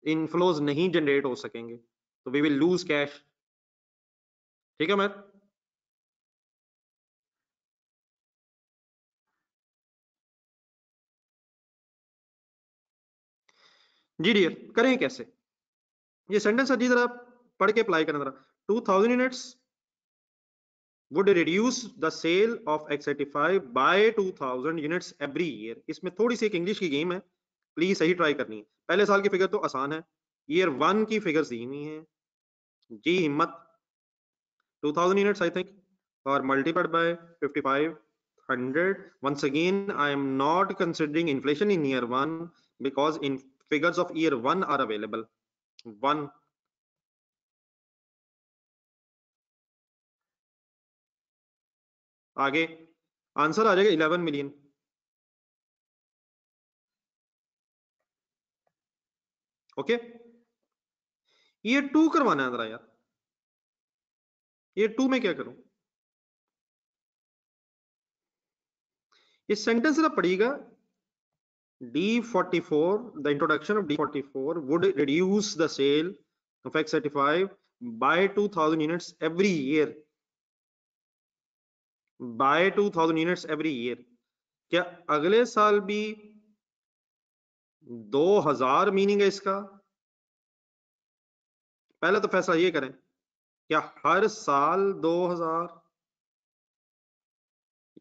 इनफ्लोज नहीं जनरेट हो सकेंगे, तो वी विल लूज कैश। ठीक है उमर? जी डियर, करें कैसे ये सेंटेंस? जी जरा पढ़ के अप्लाई करना जरा। 2000 units would reduce the sale of X85 by 2000 units every year। इसमें थोड़ी सी एक इंग्लिश की गेम है, प्लीज सही ट्राई करनी है। पहले साल की फिगर तो आसान है, ईयर 1 की फिगर दी हुई है जी हिम्मत, 2000 units I think, or multiplied by 5500। once again I am not considering inflation in year 1 because in figures of year 1 are available। 1 आगे आंसर आ जाएगा 11 मिलियन। ओके, ईयर 2 करवाना है जरा यार, ईयर 2 में क्या करूं? ये सेंटेंस जरा पढ़िएगा। D44, the introduction of D44 would reduce the sale of X85 by 2000 units every year, by 2000 units every year। क्या अगले साल भी 2000 मीनिंग है इसका? पहले तो फैसला ये करें, क्या हर साल 2000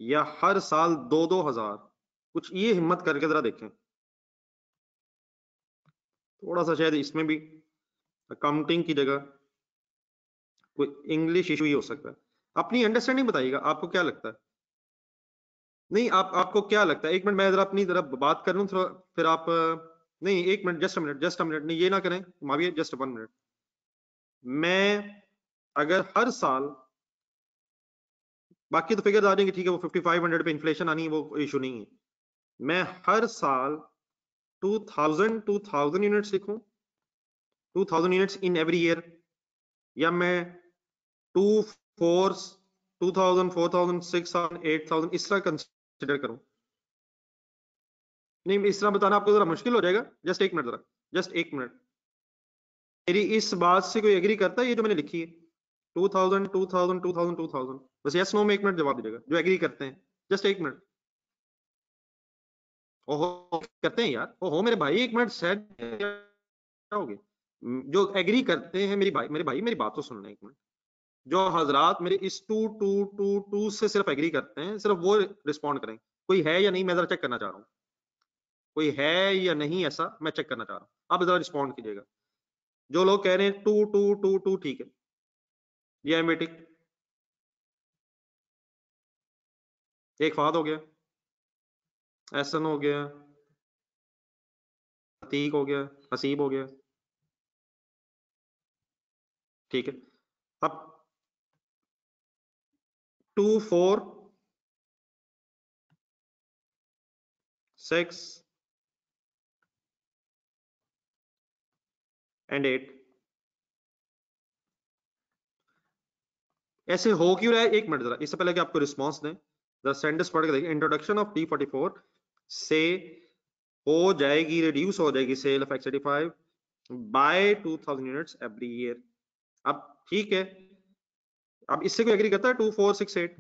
या हर साल 2000? कुछ ये हिम्मत करके जरा देखें, थोड़ा सा शायद इसमें भी अकाउंटिंग की जगह कोई इंग्लिश इशू ही हो सकता है। अपनी अंडरस्टैंडिंग बताइएगा, आपको क्या लगता है? नहीं, आपको क्या लगता है? एक मिनट मैं जरा अपनी तरफ बात कर लूं थोड़ा, फिर आप नहीं, एक minute, just a minute, just a minute, नहीं ये ना करें माविया, जस्ट 1 मिनट। मैं अगर हर साल, बाकी तो फिगर आ जाएंगे, ठीक है, वो 5500 पे इन्फ्लेशन आनी है, वो इशू नहीं है। मैं हर साल 2000 यूनिट्स लिखूं, 2000 यूनिट्स इन एवरी ईयर, या मैं 2 4 2000 4000 6000 8000 इस तरह कंसिडर करूं? नहीं, इस तरह बताना आपको जरा मुश्किल हो जाएगा, जस्ट एक मिनट जरा, जस्ट एक मिनट। मेरी इस बात से कोई एग्री करता है ये जो मैंने लिखी है 2000 2000 2000 2000? बस यस नो में एक मिनट जवाब दीजिएगा जो एग्री करते हैं, जस्ट एक मिनट। ओहो करते हैं यार, ओहो मेरे भाई, एक मिनट सेट हो गए जो एग्री करते हैं, मेरे भाई मेरी बात तो सुन लें एक मिनट। जो हजरात मेरे इस टू टू टू टू से सिर्फ एग्री करते हैं, सिर्फ वो रिस्पॉन्ड करें। कोई है या नहीं, मैं जरा चेक करना चाह रहा हूँ। कोई है या नहीं, ऐसा मैं चेक करना चाह रहा हूँ। आप जरा रिस्पॉन्ड कीजिएगा। जो लोग कह रहे हैं टू टू टू टू ठीक है, ये है मीटिंग। एक फाद हो गया, एहसन हो गया, अतीक हो गया, हसीब हो गया, ठीक है। अब 2 4 6 एंड 8 ऐसे हो क्यों रहा है? एक मिनट जरा, इससे पहले कि आपको रिस्पॉन्स दें, द सेंटेंस पढ़ के देखिए। इंट्रोडक्शन ऑफ T44 से हो जाएगी, रिड्यूस हो जाएगी sale of X85 by 2000 units every year. अब ठीक है, अब इससे कोई एग्री करता है 2 4 6 8?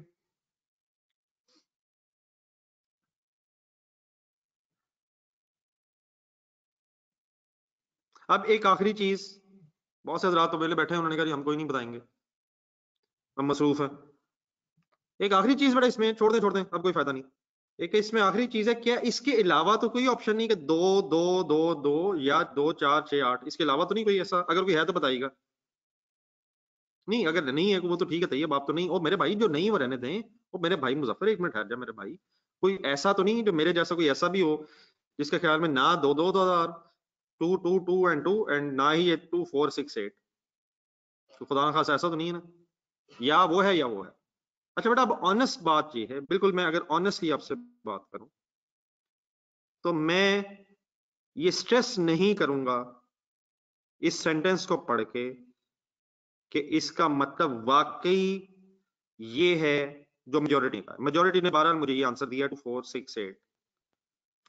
अब एक आखिरी चीज, बहुत से हजरात तो पहले बैठे हैं, उन्होंने कहा हम कोई नहीं बताएंगे, हम मसरूफ है। एक आखिरी चीज बेटा इसमें, छोड़ दें अब कोई फायदा नहीं। एक इसमें आखिरी चीज है, क्या इसके अलावा तो कोई ऑप्शन नहीं कि 2 2 2 2 या 2 4 6 8? इसके अलावा तो नहीं कोई ऐसा? अगर कोई है तो बताइएगा। नहीं, अगर नहीं है वो तो ठीक है, तैयब आप तो नहीं। और मेरे भाई जो नहीं, वो रहने दें। वो मेरे भाई मुजफ्फर, एक मिनट ठहर जा मेरे भाई। कोई ऐसा तो नहीं जो मेरे जैसा कोई ऐसा भी हो जिसके ख्याल में ना 2 2 2 2 2 2 एंड 2 एंड ना ही ये 2 4 6 8? तो खुदा ना खासा ऐसा तो नहीं है ना, या वो है या वो है। अच्छा बेटा, अब ऑनेस्ट बात ये है, बिल्कुल मैं अगर ऑनेस्टली आपसे बात करूं तो मैं ये स्ट्रेस नहीं करूंगा इस सेंटेंस को पढ़ के कि इसका मतलब वाकई ये है जो मेजोरिटी का। मेजोरिटी ने 12 मुझे ये आंसर दिया 2 4 6 8।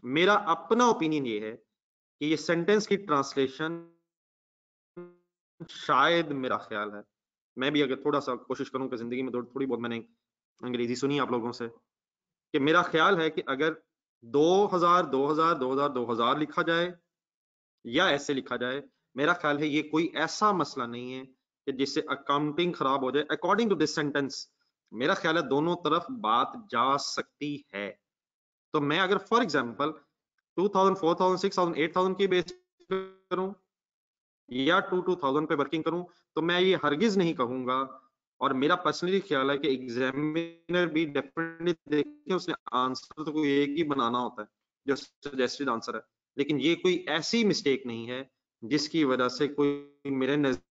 मेरा अपना ओपिनियन ये है कि ये सेंटेंस की ट्रांसलेशन शायद, मेरा ख्याल है, मैं भी अगर थोड़ा सा कोशिश करूं कि जिंदगी में थोड़ी बहुत मैंने अंग्रेजी सुनी आप लोगों से, कि मेरा ख्याल है कि अगर 2000 2000 2000 2000 लिखा जाए या ऐसे लिखा जाए, मेरा ख्याल है ये कोई ऐसा मसला नहीं है कि जिससे अकाउंटिंग खराब हो जाए। अकॉर्डिंग टू दिस सेंटेंस मेरा ख्याल है दोनों तरफ बात जा सकती है। तो मैं अगर फॉर एग्जांपल 2000 4000 6000 8000 की बेस करूं या 2000 पे वर्किंग करूं, तो मैं ये हरगिज नहीं कहूंगा। और मेरा पर्सनली ख्याल है कि एग्जामिनर भी डेफिनेटली देखे, उसने आंसर तो कोई एक ही बनाना होता है जो सजेस्टेड आंसर है, लेकिन ये कोई ऐसी मिस्टेक नहीं है जिसकी वजह से कोई मेरे नजदीक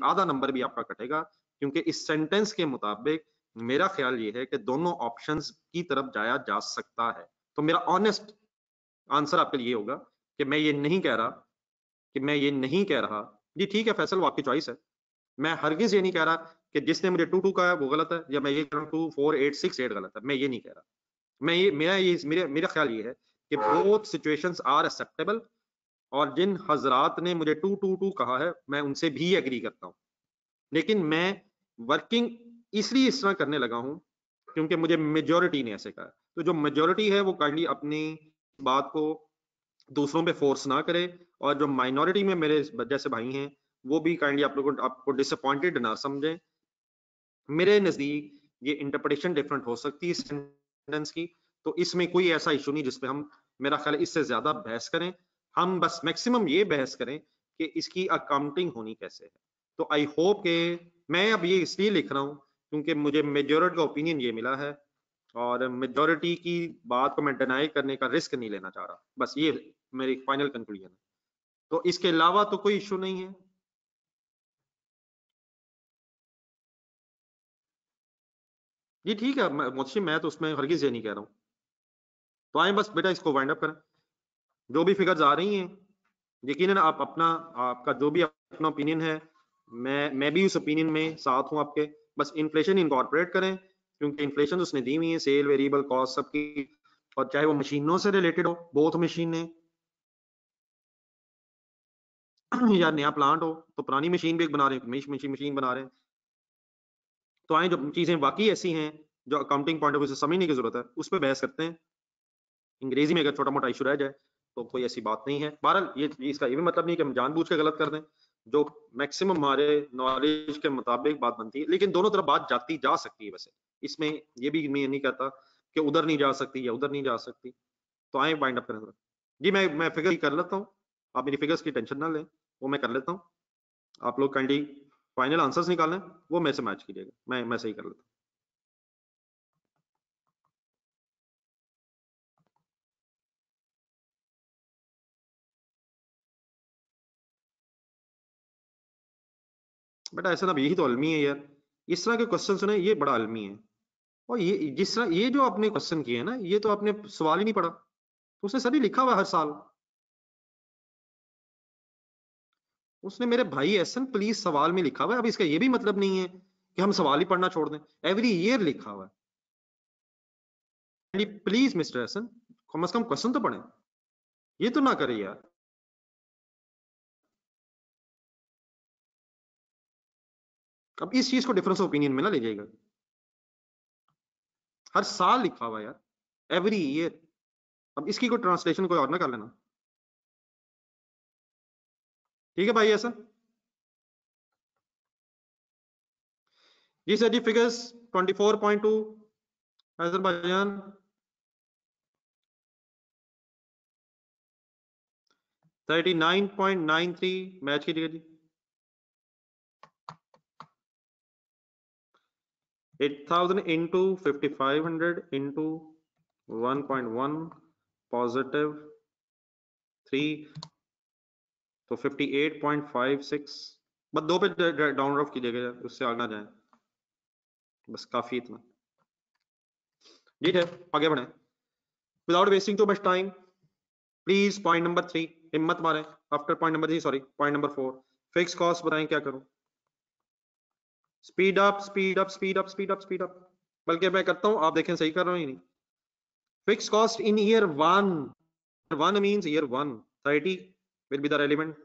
आधा नंबर भी आपका कटेगा। क्योंकि इस सेंटेंस के मुताबिक मेरा ख्याल ये है कि दोनों ऑप्शंस की तरफ जाया जा सकता है। तो मेरा ऑनेस्ट आंसर आपके लिए होगा कि मैं ये नहीं कह रहा, कि मैं ये नहीं कह रहा जी ठीक है फैसल, वो आपकी चॉइस है। मैं हरगिज ये नहीं कह रहा कि जिसने मुझे 2 2 कहा है वो गलत है, या मैं ये कह रहा हूँ 2 4 8 6 8 गलत है, मैं ये नहीं कह रहा। मैं ये मेरा ख्याल ये है कि बोथ सिचुएशंस आर एक्सेप्टेबल। और जिन हजरात ने मुझे 2 2 2 कहा है, मैं उनसे भी एग्री करता हूँ। लेकिन मैं वर्किंग इसलिए इस तरह करने लगा हूँ क्योंकि मुझे मेजोरिटी ने ऐसे कहा। तो जो मेजोरिटी है वो काइंडली अपनी बात को दूसरों पे फोर्स ना करे, और जो माइनॉरिटी में मेरे जैसे भाई हैं वो भी काइंडली आप लोगों को, आपको डिसअपॉइंटेड ना समझें। मेरे नजदीक ये इंटरप्रिटेशन डिफरेंट हो सकती है सेंटेंस की, तो इसमें कोई ऐसा इशू नहीं जिसपे हम, मेरा ख्याल है, इससे ज्यादा बहस करें। हम बस मैक्सिमम ये बहस करें कि इसकी अकाउंटिंग होनी कैसे है। तो आई होप के, मैं अब ये इसलिए लिख रहा हूँ क्योंकि मुझे मेजोरिटी का ओपिनियन ये मिला है, और मेजोरिटी की बात को मैं डिनाई करने का रिस्क नहीं लेना चाह रहा। बस ये मेरी फाइनल कंक्लूजन है। तो इसके अलावा तो कोई इशू नहीं है। जी ठीक है मोहसिन, मैं तो उसमें हरगिज ये नहीं कह रहा हूँ। तो आए बस बेटा इसको वाइंड अप करें। जो भी फिगर्स आ रही हैं, यकीनन आप अपना, आपका जो भी अपना ओपिनियन है, मैं भी उस ओपिनियन में साथ हूं आपके। बस इन्फ्लेशन इनकॉर्पोरेट करें, क्योंकि इन्फ्लेशन उसने दी हुई है, सेल वेरिएबल कॉस्ट सबकी। और चाहे वो मशीनों से रिलेटेड हो, बोथ मशीनें, या नया प्लांट हो, तो पुरानी मशीन भी एक बना रहे हैं, मशीन बना रहे हैं। तो आए जो चीजें वाकई ऐसी हैं जो अकाउंटिंग पॉइंट ऑफ व्यू से समझने की जरूरत है, उस पर बहस करते हैं। अंग्रेजी में अगर छोटा मोटा इशू रह जाए तो कोई ऐसी बात नहीं है। बहरहाल ये इसका ये भी मतलब नहीं कि हम जानबूझ के गलत कर दें, जो मैक्सिमम हमारे नॉलेज के मुताबिक बात बनती है, लेकिन दोनों तरफ बात जाती जा सकती है। वैसे इसमें ये भी मैं नहीं कहता कि उधर नहीं जा सकती या उधर नहीं जा सकती। तो आए वाइंड अप करें जरा। जी मैं फिगर कर लेता हूँ, आप मेरी फिगर्स की टेंशन ना लें, वो मैं कर लेता हूँ। आप लोग काइंडली फाइनल आंसर्स निकालें, वो मेरे से मैच कीजिएगा, मैं सही कर लेता हूँ। बेटा ऐसा ना, यही तो अलमी है यार, इस तरह के क्वेश्चन सुने, ये बड़ा अलमी है। और ये जिस तरह ये जो आपने क्वेश्चन किए हैं ना, ये तो आपने सवाल ही नहीं पढ़ा, उसने सर ही लिखा हुआ है हर साल। उसने मेरे भाई एहसन प्लीज सवाल में लिखा हुआ है। अब इसका ये भी मतलब नहीं है कि हम सवाल ही पढ़ना छोड़ दें, एवरी ईयर लिखा हुआ है। प्लीज मिस्टर एहसन, कम से कम क्वेश्चन तो पढ़ें, ये तो ना करें यार। अब इस चीज को डिफरेंस ऑफ ओपिनियन में ना ले जाएगा, हर साल लिखा हुआ है यार, एवरी ईयर। अब इसकी कोई ट्रांसलेशन कोई और ना कर लेना, ठीक है भाई ऐसा। जी सर जी, फिगर्स 24.2 अजरबैजान, 39.93 मैच कीजिएगा जी। 8000 into 5500 into 1.1 पॉजिटिव 3, तो 58.56। बस दो पे डाउन रफ कीजिएगा, उससे आगे ना जाए, बस काफी इतना। ठीक है, आगे बढ़े without wasting too much time. Please point number 3, हिम्मत मारें। After point number 3, sorry point number 4, fix cost बताएं क्या करूं। Speed up speed up speed up speed up speed up, बल्कि मैं करता हूं, आप देखें सही कर रहा हूं या नहीं। Fix cost in year 1, 1 means year 1 30 will be the relevant.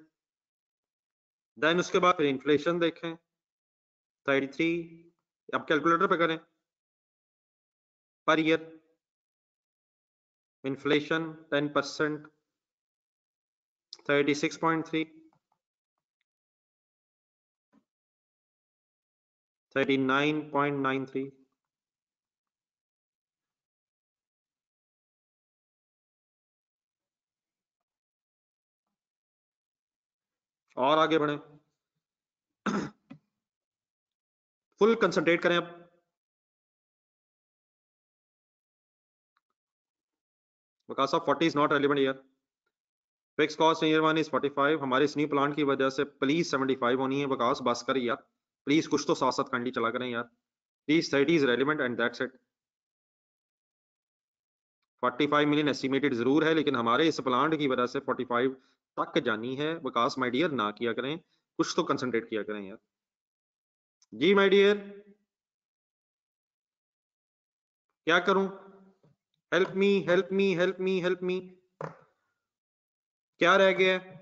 Then उसके बाद फिर इन्फ्लेशन देखें 33, अब कैलकुलेटर पे करें पर ईयर इन्फ्लेशन 10%, 36.3, 39.93। और आगे बढ़े, फुल कंसंट्रेट करें अब। Because of 40 is not relevant year. Fix cost year 1 is 45, हमारे इस न्यू प्लांट की वजह से प्लीज 75 होनी है। बिकॉज बस कर यार, प्लीज कुछ तो साथ साथ कंडी चला करें यार। Please 30 is relevant and that's it. 45 million estimated जरूर है, लेकिन हमारे इस प्लांट की वजह से 45 तक जानी है। विकास माय डियर ना किया करें, कुछ तो कंसंट्रेट किया करें यार। जी माय डियर, क्या करूं, help me help me help me help me. क्या रह गया है,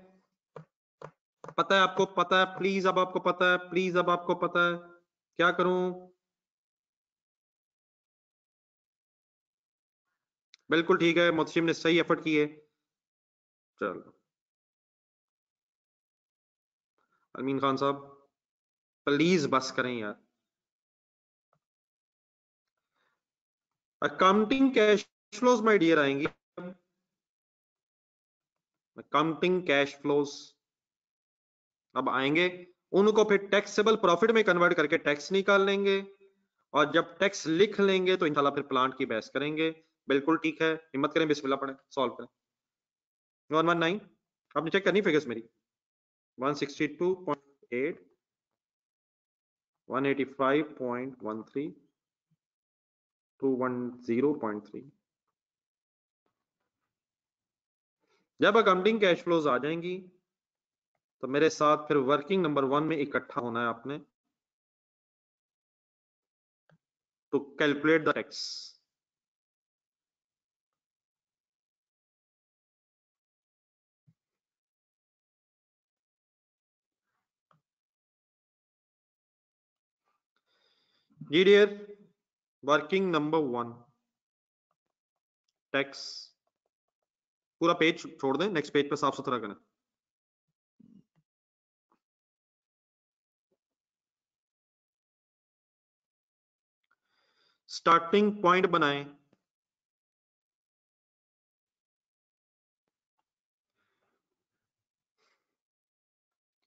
पता है आपको, पता है प्लीज, अब आपको पता है प्लीज, अब आपको पता है, क्या करूं। बिल्कुल ठीक है, मुतसिम ने सही एफर्ट की है। चलो अमीन खान साहब, प्लीज बस करें यार। Accounting cash flows my dear आएंगी, अकाउंटिंग कैश फ्लोज अब आएंगे, उनको फिर टैक्सेबल प्रॉफिट में कन्वर्ट करके टैक्स निकाल लेंगे, और जब टैक्स लिख लेंगे तो इंशाल्लाह फिर प्लांट की बहस करेंगे। बिल्कुल ठीक है, हिम्मत करें, बिस्मिल्लाह पढ़ें, सॉल्व करें। 119, आपने चेक करनी फिगर्स मेरी। 162.8, 185.13, 210.3। जब अकाउंटिंग कैश फ्लोज आ जाएंगी तो मेरे साथ फिर वर्किंग नंबर 1 में इकट्ठा होना है आपने, टू कैलकुलेट द टैक्स। जी डियर, वर्किंग नंबर 1, टैक्स पूरा पेज छोड़ दें, नेक्स्ट पेज पे साफ सुथरा करें। स्टार्टिंग पॉइंट बनाएं,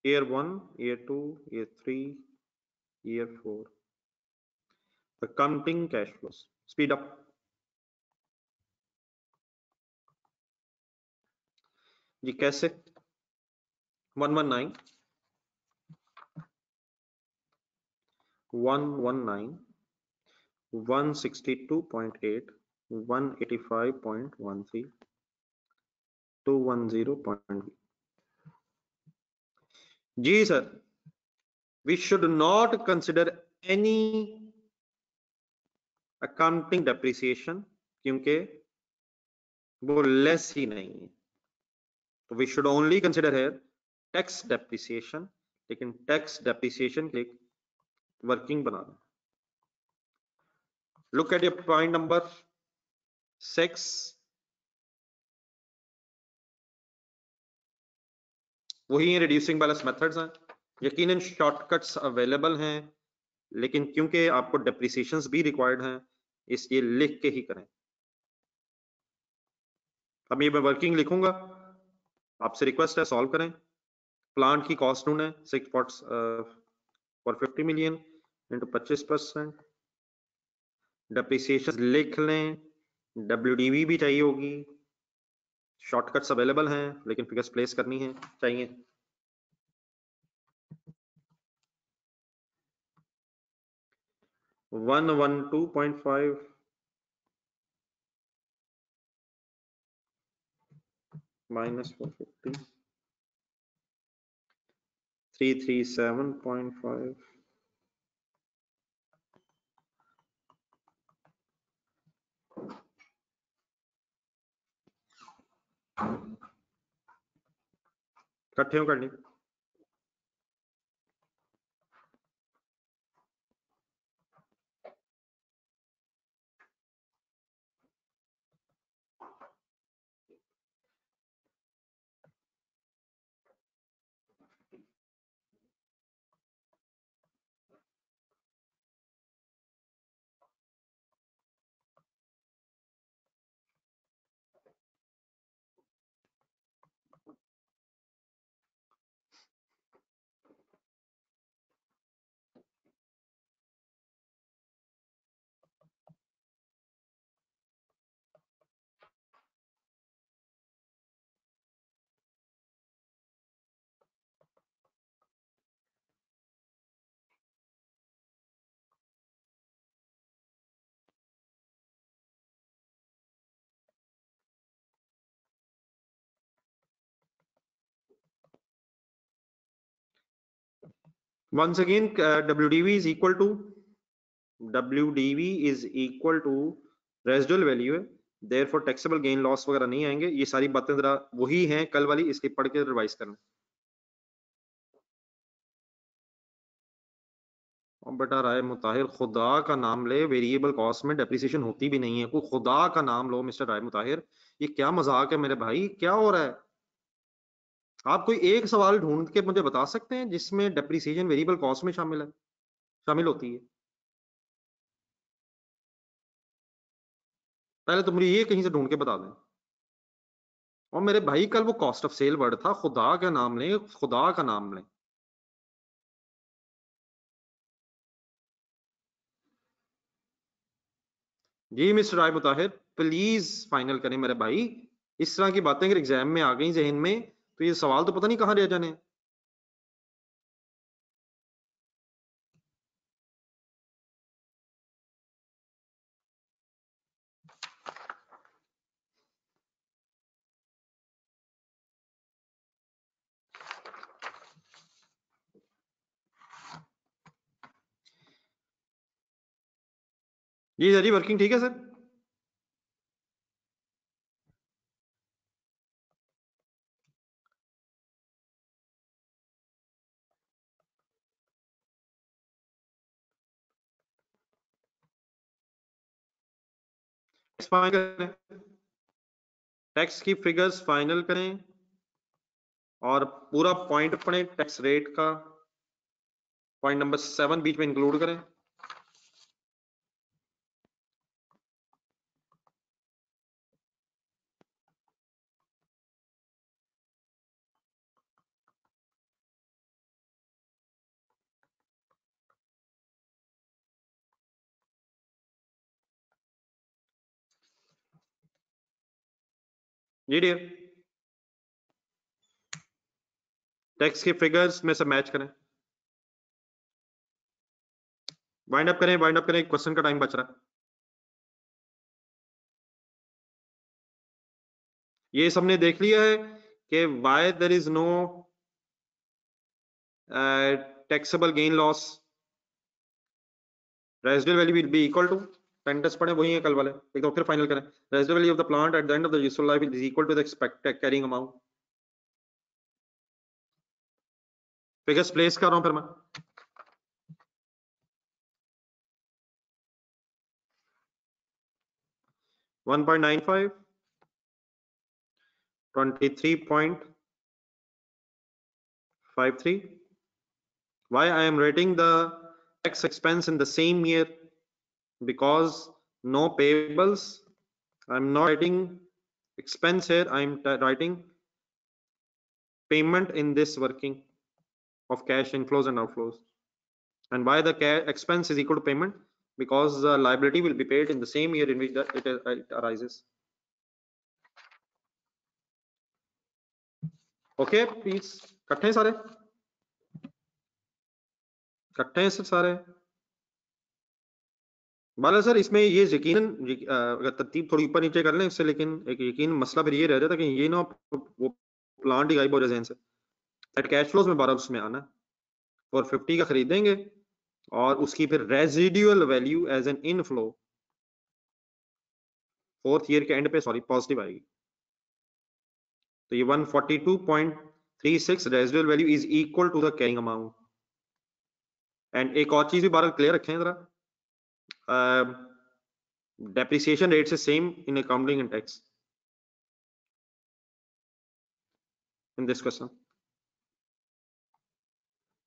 year 1, year 2, year 3, year 4, accounting cash flows. Speed up. जी कैसे? 119, 119, 162.8, 185.13, 210. जी sir, we should not consider any accounting depreciation क्योंकि वो लेस ही नहीं है, तो we should only consider here tax depreciation, लेकिन tax depreciation के लिए वर्किंग बना दें। Look at your point number 6, वही रिड्यूसिंग बैलेंस मेथड्स हैं, यकीनन शॉर्टकट्स अवेलेबल हैं, लेकिन क्योंकि आपको डेप्रिसिएशंस भी रिक्वायर्ड हैं, इसलिए लिख के ही करें। अब ये मैं वर्किंग लिखूंगा, आपसे रिक्वेस्ट है सॉल्व करें। प्लांट की कॉस्ट ढूंढे 6 फॉर 50 मिलियन इंटू 25%, डेप्रिसिएशन लिख लें, WDV भी चाहिए होगी, शॉर्टकट्स अवेलेबल हैं, लेकिन फिगर्स प्लेस करनी है चाहिए। $112.5 minus 450, 337.5, इकट्ठे हो करनी। Once again, WDV is equal to residual value है, देयरफॉर टैक्सेबल गेन लॉस वगैरह नहीं आएंगे। ये सारी बातें जरा वही हैं कल वाली, इसके पढ़ के रिवाइज करना। और बेटा राय मुताहिर, खुदा का नाम ले, वेरिएबल कॉस्ट में डेप्रिसिएशन होती भी नहीं है, कोई खुदा का नाम लो मिस्टर राय मुताहिर, ये क्या मजाक है मेरे भाई, क्या हो रहा है? आप कोई एक सवाल ढूंढ के मुझे बता सकते हैं जिसमें डेप्रिसिएशन वेरिएबल कॉस्ट में शामिल है, शामिल होती है? पहले तो मुझे ये कहीं से ढूंढ के बता दें। और मेरे भाई कल वो कॉस्ट ऑफ सेल वर्ड था, खुदा का नाम लें, खुदा का नाम लें। जी मिस्टर राय मुताहिर, प्लीज फाइनल करें मेरे भाई। इस तरह की बातें अगर एग्जाम में आ गई जहन में, तो ये सवाल तो पता नहीं कहां रह जाने। जी सर, जी वर्किंग ठीक है सर। फाइनल करें। टैक्स की फिगर्स फाइनल करें और पूरा पॉइंट पढ़ें टैक्स रेट का, पॉइंट नंबर 7 बीच में इंक्लूड करें। जी डियर, टैक्स के फिगर्स में से मैच करें, वाइंड अप करें, वाइंड अप करें, क्वेश्चन का टाइम बच रहा है। ये सबने देख लिया है कि why there is no taxable gain loss, residual value will be equal to, टेंटेस पढ़े वही है कल वाले, एक तो फिर फाइनल करें। Residual value of the plant at the end of the useful life is equal to the expected carrying amount. Figures place कर रहा हूं फिर मैं। One 1.95, 23.53. Why I am rating the tax expense in the same year? Because no payables. I'm not writing expense here, I'm writing payment in this working of cash inflows and outflows. And why the expense is equal to payment? Because the liability will be paid in the same year in which it arises. Okay, please. इकट्ठे हैं सारे, इकट्ठे हैं सारे। बाला sir इसमें ये यकीनन अगर तरतीब थोड़ी ऊपर नीचे कर लें इससे, लेकिन एक यकीन मसला फिर ये रह जाता कि ये ना वो प्लांट ही गायब हो जाए जहन से। एट कैश फ्लोज में 12 उसमें आना, 450 का खरीदेंगे और उसकी फिर residual value as an inflow fourth year के एंड पे सॉरी पॉजिटिव आएगी। तो ये 142.36 residual value is equal to the carrying amount. And एक और चीज भी बारह क्लियर रखें जरा, डेप्रिसिएशन रेट से same in accounting and tax in this question.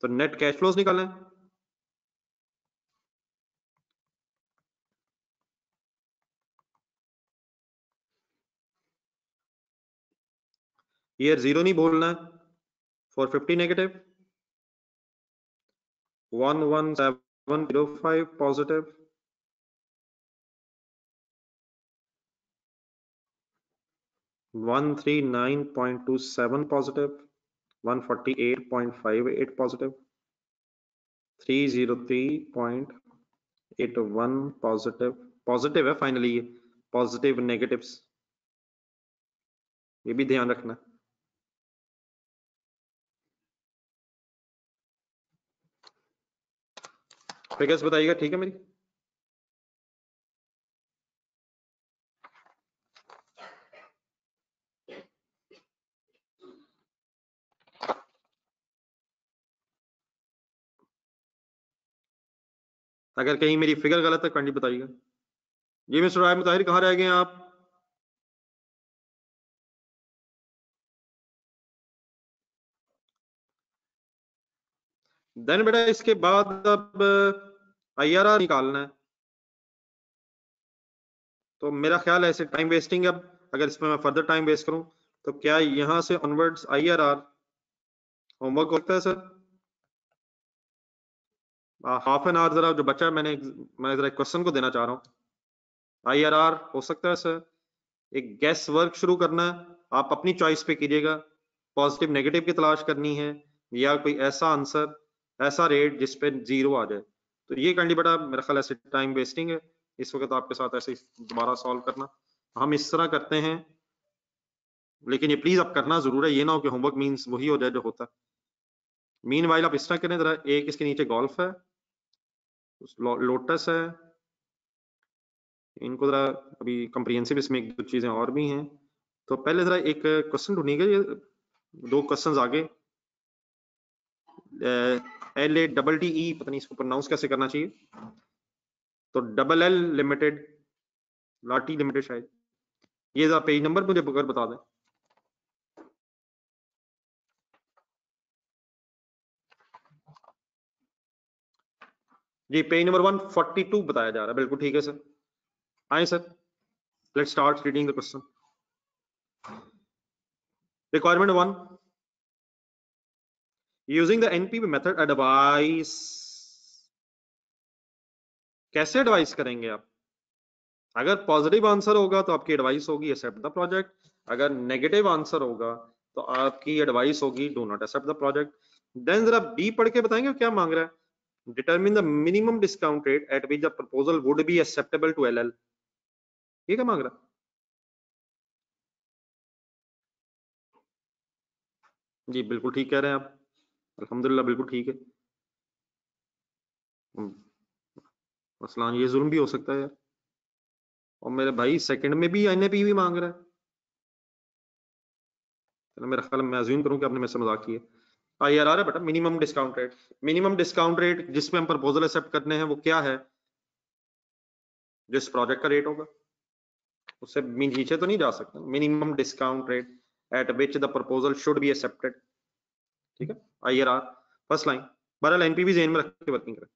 तो नेट कैश फ्लोज निकालें, ईयर 0 नहीं बोलना है, 450 negative, 11705 positive, 139.27 positive, 148.58 positive, 303.81 positive, positive है फाइनली, ये पॉजिटिव नेगेटिव्स ये भी ध्यान रखना। फिगर्स बताइएगा, ठीक है मेरी। अगर कहीं मेरी फिगर गलत है कंडी बताइएगा। जी मिस्टर राय मुताहिर, कहाँ रह गए आप? देन बेटा इसके बाद अब IRR निकालना है, तो मेरा ख्याल है ऐसे टाइम वेस्टिंग, अब अगर इसमें मैं फर्दर टाइम वेस्ट करूं तो क्या यहां से ऑनवर्ड्स IRR होमवर्क होता है सर? हाफ एन आवर जरा जो बचा है मैं जरा क्वेश्चन को देना चाह रहा हूँ। IRR हो सकता है सर, एक गैस वर्क शुरू करना है, आप अपनी चॉइस पे कीजिएगा, पॉजिटिव नेगेटिव की तलाश करनी है या कोई ऐसा आंसर ऐसा रेट जिस पे 0 आ जाए। तो ये करनी बेटा मेरा ख्याल ऐसे टाइम वेस्टिंग है इस वक्त आपके साथ ऐसे दोबारा सॉल्व करना। हम इस तरह करते हैं, लेकिन ये प्लीज आप करना जरूर है, ये ना हो कि होमवर्क मीन्स वही हो जाए जो होता है। मीन वाइल आप इस तरह करें, जरा एक इसके नीचे गोल्फ है, लोटस है, इनको जरा अभी कंप्रिहेंसिव इसमें एक दो चीजें और भी हैं। तो पहले जरा एक क्वेश्चन ढूंढिएगा, ये 2 क्वेश्चंस आगे, LATTE पता नहीं इसको प्रोनाउंस कैसे करना चाहिए, तो LL लिमिटेड, लाटी लिमिटेड शायद, ये जरा पेज नंबर मुझे अगर बता दें। जी पेज नंबर 142 बताया जा रहा है, बिल्कुल ठीक है सर। आए sir, let's start reading the question. Requirement 1, using the NPV method advice. कैसे एडवाइस करेंगे आप? अगर पॉजिटिव आंसर होगा तो आपकी एडवाइस होगी एक्सेप्ट द प्रोजेक्ट, अगर नेगेटिव आंसर होगा तो आपकी एडवाइस होगी do not accept the project. Then जरा बी पढ़ के बताएंगे क्या मांग रहा है। Determine the minimum discount rate at which the proposal would be acceptable to LL. ये क्या मांग रहा है? जी बिल्कुल ठीक कह रहे हैं आप, अल्हम्दुलिल्लाह बिल्कुल ठीक है। असलान ये जुल्म भी हो सकता है यार, और मेरे भाई सेकंड में भी एनएपी भी मांग रहा है। चलो मेरा ख्याल, मैं अज्यूम करूं कि आपने मेरे से मजाक किया। आईआर आ रहा है बेटा, minimum discount rate. Minimum discount rate जिसमें हम प्रपोजल एक्सेप्ट करने हैं वो क्या है? जिस प्रोजेक्ट का रेट होगा, उससे नीचे तो नहीं जा सकता। Minimum discount rate at which the proposal should be accepted. ठीक है, आईआर फर्स्ट लाइन। बहरहाल एनपीवी जेन में रख के वर्किंग करें।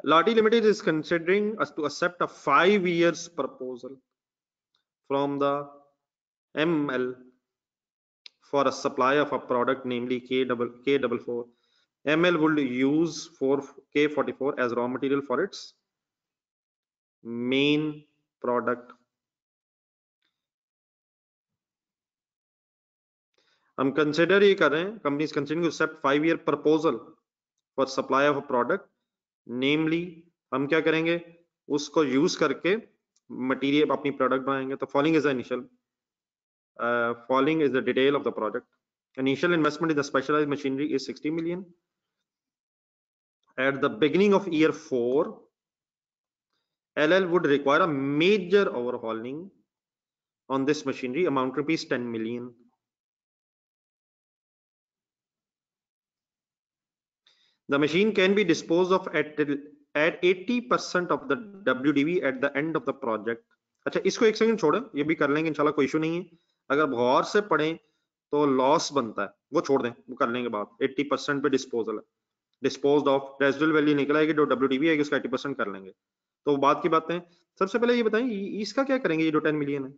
Lati Limited is considering us to accept a 5 years proposal from the ML for a supply of a product, namely K44. ML would use K44 as raw material for its main product. हम consider ये कर रहे हैं, company is considering to accept 5 year proposal for supply of a product, namely हम क्या करेंगे, उसको use करके मटेरियल अपनी प्रोडक्ट बनाएंगे। तो following is the initial, following is the detail of the project. Initial investment in the specialized machinery is 60 million. At the beginning of year 4, LL would require a major overhauling on this machinery, amount rupees 10 million. The machine can be disposed of at 80% of the WDV at the end of the project. अच्छा, इसको एक second छोड़ें, ये भी कर लेंगे इंशाल्लाह, कोई इशू नहीं है। अगर गौर से पढ़ें तो लॉस बनता है, वो छोड़ दें, वो कर लेंगे बात। 80% पे डिस्पोजल है, डिस्पोज ऑफ रेजिडुअल वैल्यू निकल आएगी, जो WDV आएगी उसका 80% कर लेंगे। तो बात की बातें, सबसे पहले ये बताएं इसका क्या करेंगे, ये जो 10 मिलियन है।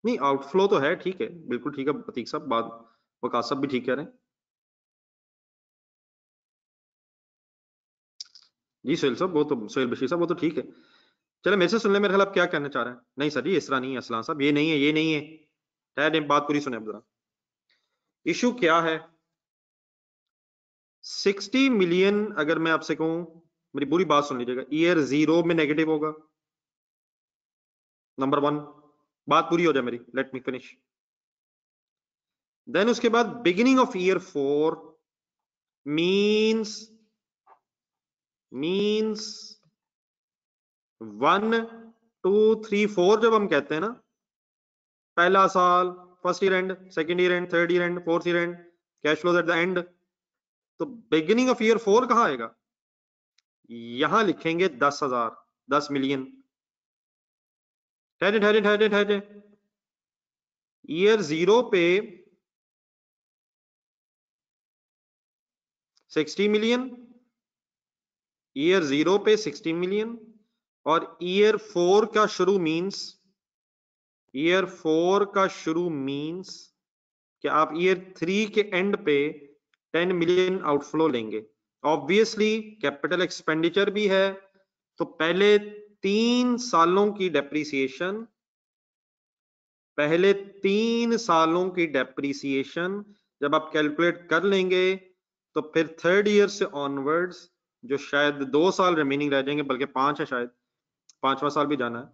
नहीं आउटफ्लो तो है, ठीक है, बिल्कुल ठीक है प्रतीक साहब, बात वकास साहब भी ठीक कह रहे हैं। जी सोहेल साहब, वो तो सोहेल बशीर साहब वो तो ठीक है। चलो मेरे से सुन ले, मेरे ख्याल आप क्या कहना चाह रहे हैं। नहीं सर जी, इस तरह नहीं है असलान साहब, ये नहीं है, ये नहीं है। ठहर, बात पूरी सुने जरा। इशू क्या है? 60 मिलियन अगर मैं आपसे कहूं, मेरी पूरी बात सुन लीजिएगा, ईयर 0 में नेगेटिव होगा, नंबर 1। बात पूरी हो जाए मेरी, लेट मी फिनिश। देन उसके बाद बिगिनिंग ऑफ ईयर 4 मींस 1 2 3 4 जब हम कहते हैं ना, पहला साल, first year and, second year and, third year and, fourth year and, cash flows eight the and. तो बिगिनिंग ऑफ ईयर 4 कहां आएगा? यहां लिखेंगे 10,000, 10 मिलियन। ठहरे ठहरे ठहरे ठहरे, ईयर 0 पे 60 मिलियन, ईयर 0 पे 60 मिलियन, और ईयर 4 का शुरू मींस, ईयर 4 का शुरू मींस कि आप ईयर 3 के एंड पे 10 मिलियन आउटफ्लो लेंगे। ऑब्वियसली कैपिटल एक्सपेंडिचर भी है, तो पहले 3 सालों की डेप्रीसिएशन, पहले 3 सालों की डेप्रीसिएशन जब आप कैलकुलेट कर लेंगे, तो फिर थर्ड ईयर से ऑनवर्ड्स, जो शायद 2 साल रिमेनिंग रह जाएंगे, बल्कि 5 है शायद, 5वां साल भी जाना है,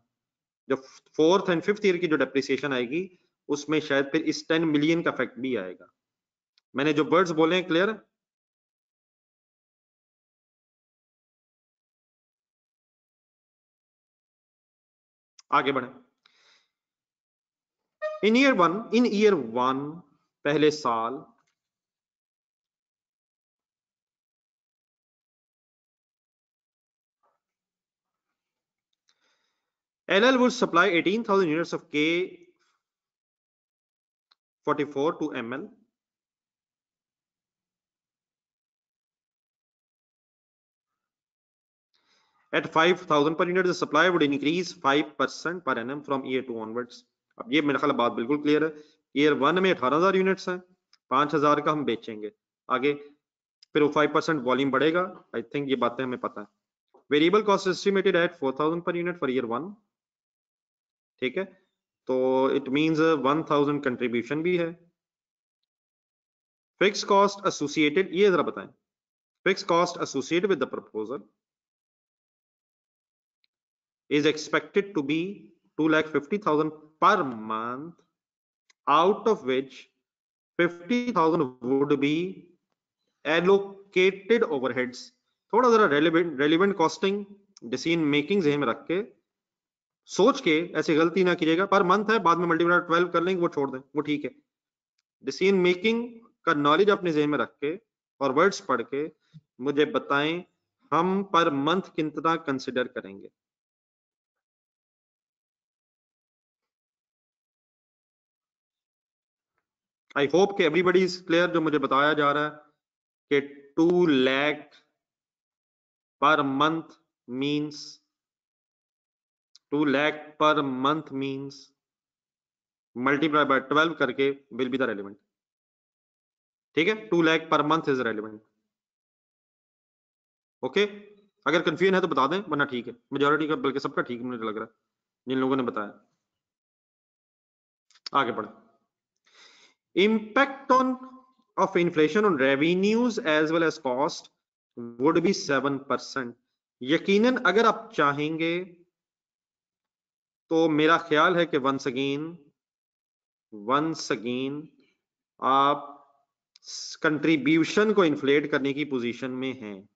जो फोर्थ एंड फिफ्थ ईयर की जो डेप्रिसिएशन आएगी, उसमें शायद फिर इस 10 मिलियन का इफेक्ट भी आएगा। मैंने जो वर्ड्स बोले हैं क्लियर? आगे बढ़े। इन ईयर वन पहले साल LL would supply 18,000 units of K44 to ML. At 5,000 per unit, the supply would increase 5% per annum from year 2 onwards. अब ये मेरा ख्याल बात बिल्कुल क्लियर है। ईयर 1 में 18,000 यूनिट्स हैं, 5,000 का हम बेचेंगे आगे, फिर वो 5% वॉल्यूम बढ़ेगा। आई थिंक ये बातें हमें पता है। Variable cost estimated at 4,000 per unit for year 1, ठीक है, तो इट मींस 1,000 कंट्रीब्यूशन भी है। फिक्स कॉस्ट एसोसिएटेड, ये जरा बताएं, fix cost associated with the proposal is expected to be 2,50,000 per month, out of which 50,000 would be allocated overheads. थोड़ा जरा relevant costing decision making ज़हन में रख के सोच के ऐसी गलती ना कीजिएगा। पर मंथ है, बाद में मल्टीप्लाई 12 कर लेंगे, वो छोड़ दें, वो ठीक है। डिसीजन मेकिंग का नॉलेज अपने ज़हन में रख के और वर्ड्स पढ़ के मुझे बताएं हम पर मंथ कितना कंसिडर करेंगे। आई होप कि एवरीबडी इज क्लियर। जो मुझे बताया जा रहा है कि 2 lakh per month means 2 lakh per month means multiply by 12 करके विल बी द रेलिवेंट, ठीक है। 2 lakh per month is relevant, okay. अगर कंफ्यूजन है तो बता दें, वरना ठीक है। मेजॉरिटी का बल्कि सबका ठीक मुझे लग रहा है जिन लोगों ने बताया। आगे बढ़े। Impact of inflation on revenues as well as cost would be 7%. यकीनन अगर आप चाहेंगे तो मेरा ख्याल है कि वंस अगेन आप कंट्रीब्यूशन को इन्फ्लेट करने की पोजीशन में हैं।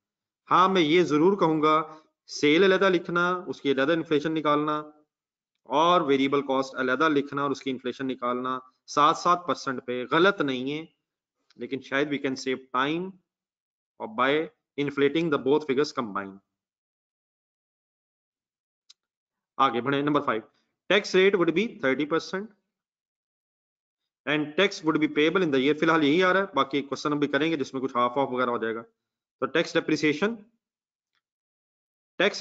हाँ, मैं ये जरूर कहूंगा, सेल अलहदा लिखना, उसकी अलहदा इन्फ्लेशन निकालना, और वेरिएबल कॉस्ट अलहदा लिखना और उसकी इन्फ्लेशन निकालना 7% पे गलत नहीं है, लेकिन शायद वी कैन सेव टाइम और by inflating the both figures combine. आगे बढ़े। Number 5, tax rate would be 30% and tax would be payable in the year. फिलहाल यही आ रहा है, बाकी क्वेश्चन हम भी करेंगे जिसमें कुछ हाफ ऑफ वगैरह हो जाएगा। तो tax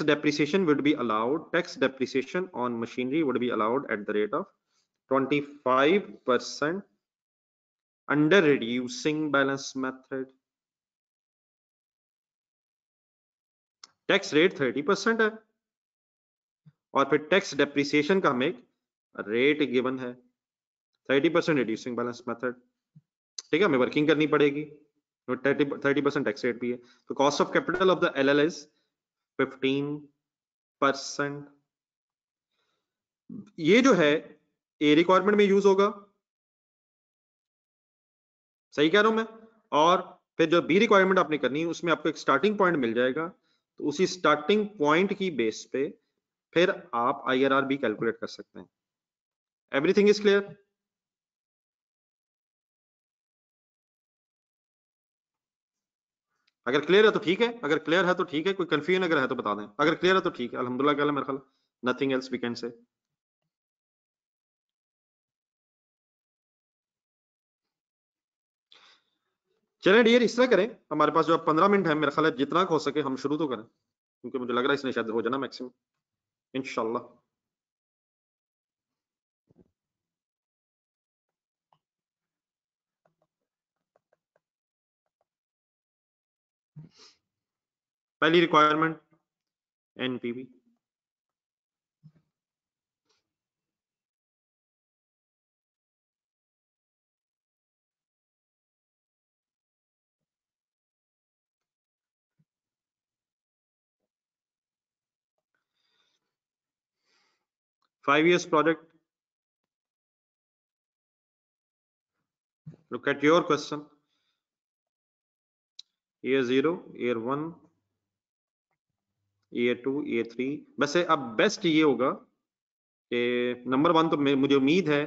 depreciation would be allowed, tax depreciation on machinery would be allowed at the rate of 25% under reducing balance method। Tax rate 30% है और फिर टैक्स डेप्रिसिएशन का हमें रेट गिवन है 30% रिड्यूसिंग बैलेंस मेथड, ठीक है। हमें वर्किंग करनी पड़ेगी, 30% टैक्स रेट भी है। तो cost of capital of the LL is 15%। ये जो है ए रिक्वायरमेंट में यूज होगा, सही कह रहा हूं मैं। और फिर जो बी रिक्वायरमेंट आपने करनी है उसमें आपको एक स्टार्टिंग पॉइंट मिल जाएगा, तो उसी स्टार्टिंग पॉइंट की बेस पे फिर आप IRR भी कैलकुलेट कर सकते हैं। Everything is clear? अगर क्लियर है तो ठीक है, अगर क्लियर है तो ठीक है, कोई कंफ्यूजन अगर है तो बता दें। अगर क्लियर है तो ठीक है, अल्हम्दुलिल्लाह मेरे ख्याल nothing else we can say. चलें डियर, इस तरह करें, हमारे पास जो 15 मिनट है, मेरा ख्याल है जितना हो सके हम शुरू तो करें, क्योंकि मुझे लग रहा है इसने शायद हो जाना मैक्सिमम, इंशाल्लाह। पहली requirement NPV, five years project. Look at your question, year 0, year 1, year 2, year 3। वैसे अब बेस्ट ये होगा कि नंबर 1 तो मुझे उम्मीद है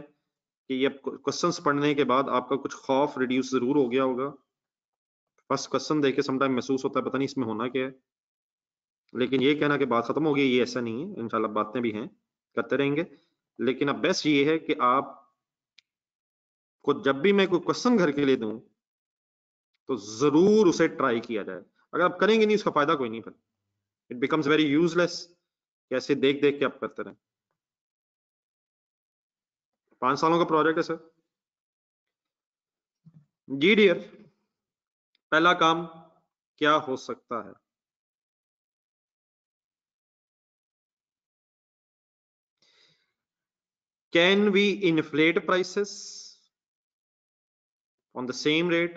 कि ये क्वेश्चंस पढ़ने के बाद आपका कुछ खौफ रिड्यूस जरूर हो गया होगा। फर्स्ट क्वेश्चन देख के समटाइम महसूस होता है पता नहीं इसमें होना क्या है, लेकिन ये कहना कि बात खत्म हो गई, ये ऐसा नहीं है। इंशाल्लाह बातें भी हैं, करते रहेंगे। लेकिन अब बेस्ट ये है कि आप को जब भी मैं कोई क्वेश्चन घर के लिए दूं तो जरूर उसे ट्राई किया जाए। अगर आप करेंगे नहीं उसका फायदा कोई नहीं, फिर इट बिकम्स वेरी यूजलेस। कैसे देख देख के आप करते रहें। 5 सालों का प्रोजेक्ट है सर। जी डियर, पहला काम क्या हो सकता है? Can we inflate prices on the same rate?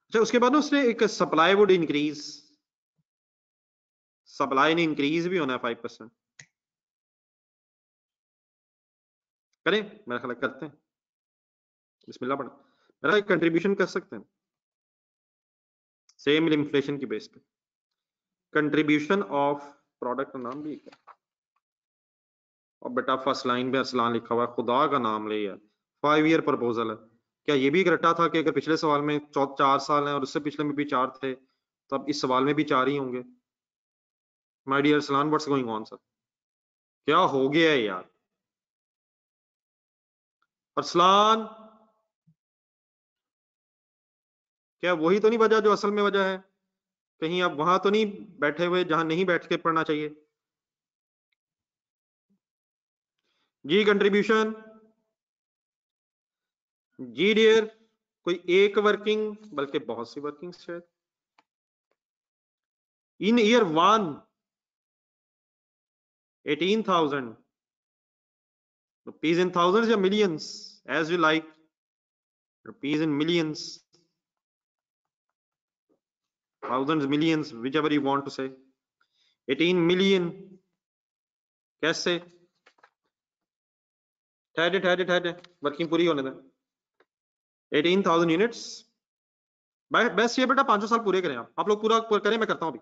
अच्छा, उसके बाद ना उसने एक सप्लाई वुड इंक्रीज, सप्लाई ने इंक्रीज भी होना है 5%। करें? मेरा ख्याल है करते हैं। बिस्मिल्लाह पढ़, मेरा एक कंट्रीब्यूशन कर सकते हैं सेम इन्फ्लेशन की बेस पे। कंट्रीब्यूशन ऑफ प्रोडक्ट का नाम भी क्या? और बेटा फर्स्ट लाइन पे असलान लिखा हुआ है, खुदा का नाम ले यार। 5 ईयर प्रपोजल है। क्या ये भी एक रट्टा था कि अगर पिछले सवाल में 4 साल हैं और उससे पिछले में भी 4 थे, तो अब इस सवाल में भी 4 ही होंगे? माय डियर सलान, व्हाट्स गोइंग ऑन सर? क्या हो गया है यार? अरसलान, क्या वही तो नहीं वजह जो असल में वजह है? कहीं आप वहां तो नहीं बैठे हुए जहां नहीं बैठ के पढ़ना चाहिए? जी कंट्रीब्यूशन। जी डियर, कोई एक वर्किंग बल्कि बहुत सी वर्किंग शायद। In year 1 18,000 rupees in thousands या millions, as you like. Rupees in millions, thousands, millions, whichever you want to say. 18 million कैसे? ठहरे ठहरे ठहरे, वर्किंग पूरी होने दें। 18,000 यूनिट्स। बेस्ट ये बेटा 500 साल पूरे करें, आप लोग पूरा करें, मैं करता हूं अभी।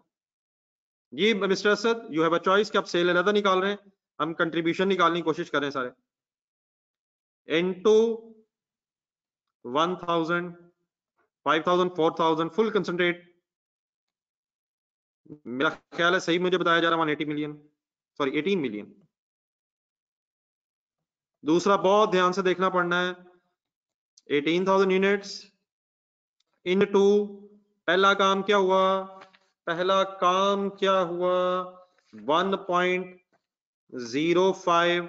जी mister Asad, you have a choice कि आप सेल अलग निकाल रहे हैं, हम कंट्रीब्यूशन निकालने की कोशिश करें सारे। Into 1,000 5,000 4,000 full concentrate. मेरा ख्याल है सही मुझे बताया जा रहा है 180 मिलियन, सॉरी 18 मिलियन। दूसरा बहुत ध्यान से देखना पड़ना है, 18,000 यूनिट्स इनटू, पहला काम क्या हुआ? पहला काम क्या हुआ? 1.05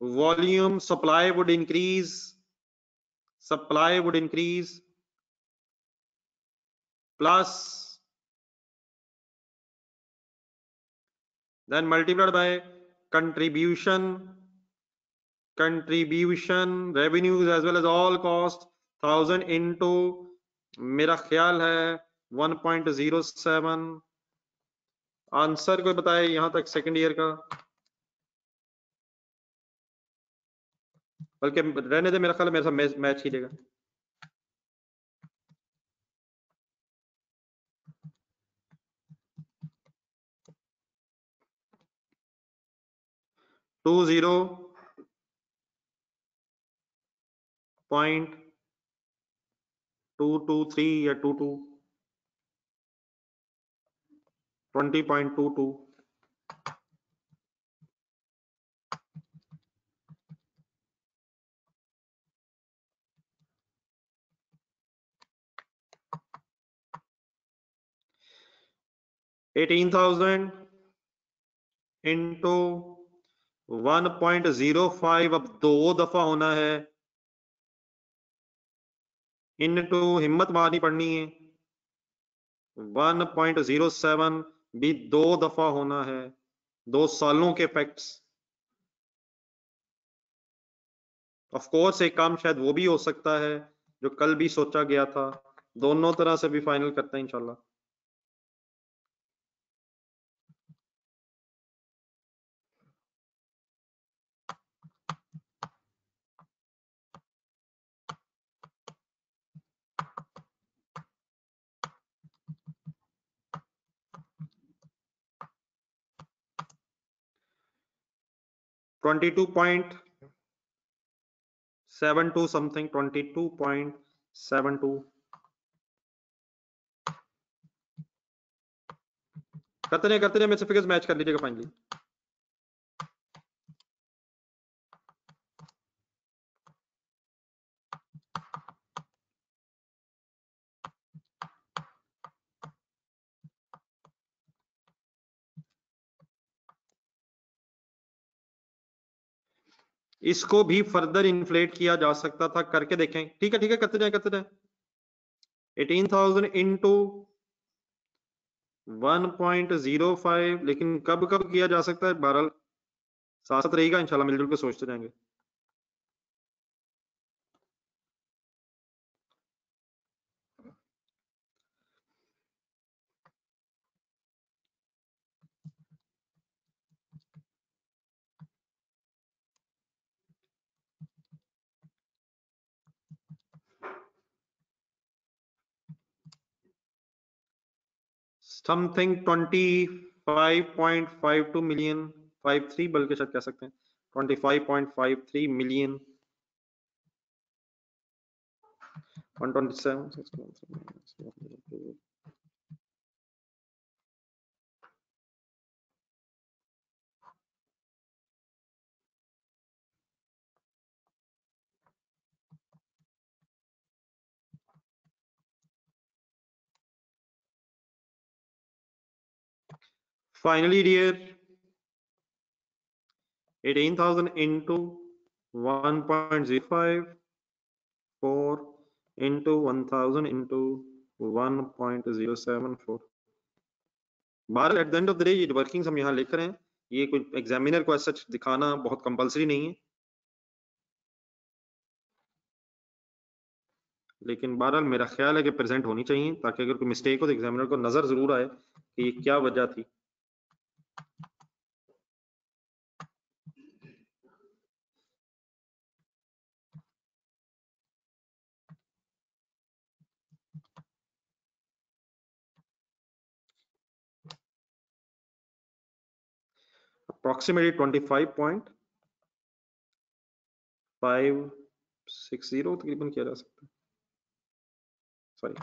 volume supply would increase, supply would increase plus then multiplied by contribution, revenues as well as all cost, 1000 into मेरा ख्याल है 1.07। आंसर कोई बताए यहां तक सेकंड ईयर का? बल्कि रहने दे, मेरा ख्याल है मेरे साथ मैच ही देगा। टू 0.223 या 20.22। 18,000 इंटू 1.05, अब 2 दफा होना है, इनटू हिम्मत मारनी पड़नी है 1.07 भी 2 दफा होना है, 2 सालों के इफेक्ट्स। ऑफ कोर्स एक काम शायद वो भी हो सकता है जो कल भी सोचा गया था। दोनों तरह से भी फाइनल करते हैं इंशाल्लाह। 22.72 समथिंग, 22.72 करते में से फिगर्स मैच कर लीजिएगा फाइनली। इसको भी फर्दर इन्फ्लेट किया जा सकता था, करके देखें। ठीक है करते जाए 18,000 इंटू 1.05, लेकिन कब किया जा सकता है, बहरहाल साथ साथ रहेगा, इंशाल्लाह मिलजुल के सोचते जाएंगे। समथिंग 25.52 मिलियन, 53 बल्कि शायद कह सकते हैं 25.53 million, 127। Finally, dear, 18,000 into 1.05, 4 into 1,000 into 1.074। बहरहाल eight the end of the day ये वर्किंग्स हम यहाँ लिख रहे हैं, ये कोई एग्जामिनर को सच दिखाना बहुत कंपलसरी नहीं है, लेकिन बहरहाल मेरा ख्याल है कि प्रेजेंट होनी चाहिए, ताकि अगर कोई मिस्टेक हो तो एग्जामिनर को नजर जरूर आए कि ये क्या वजह थी। approximately 25.560 तकरीबन किया जा सकता है, सॉरी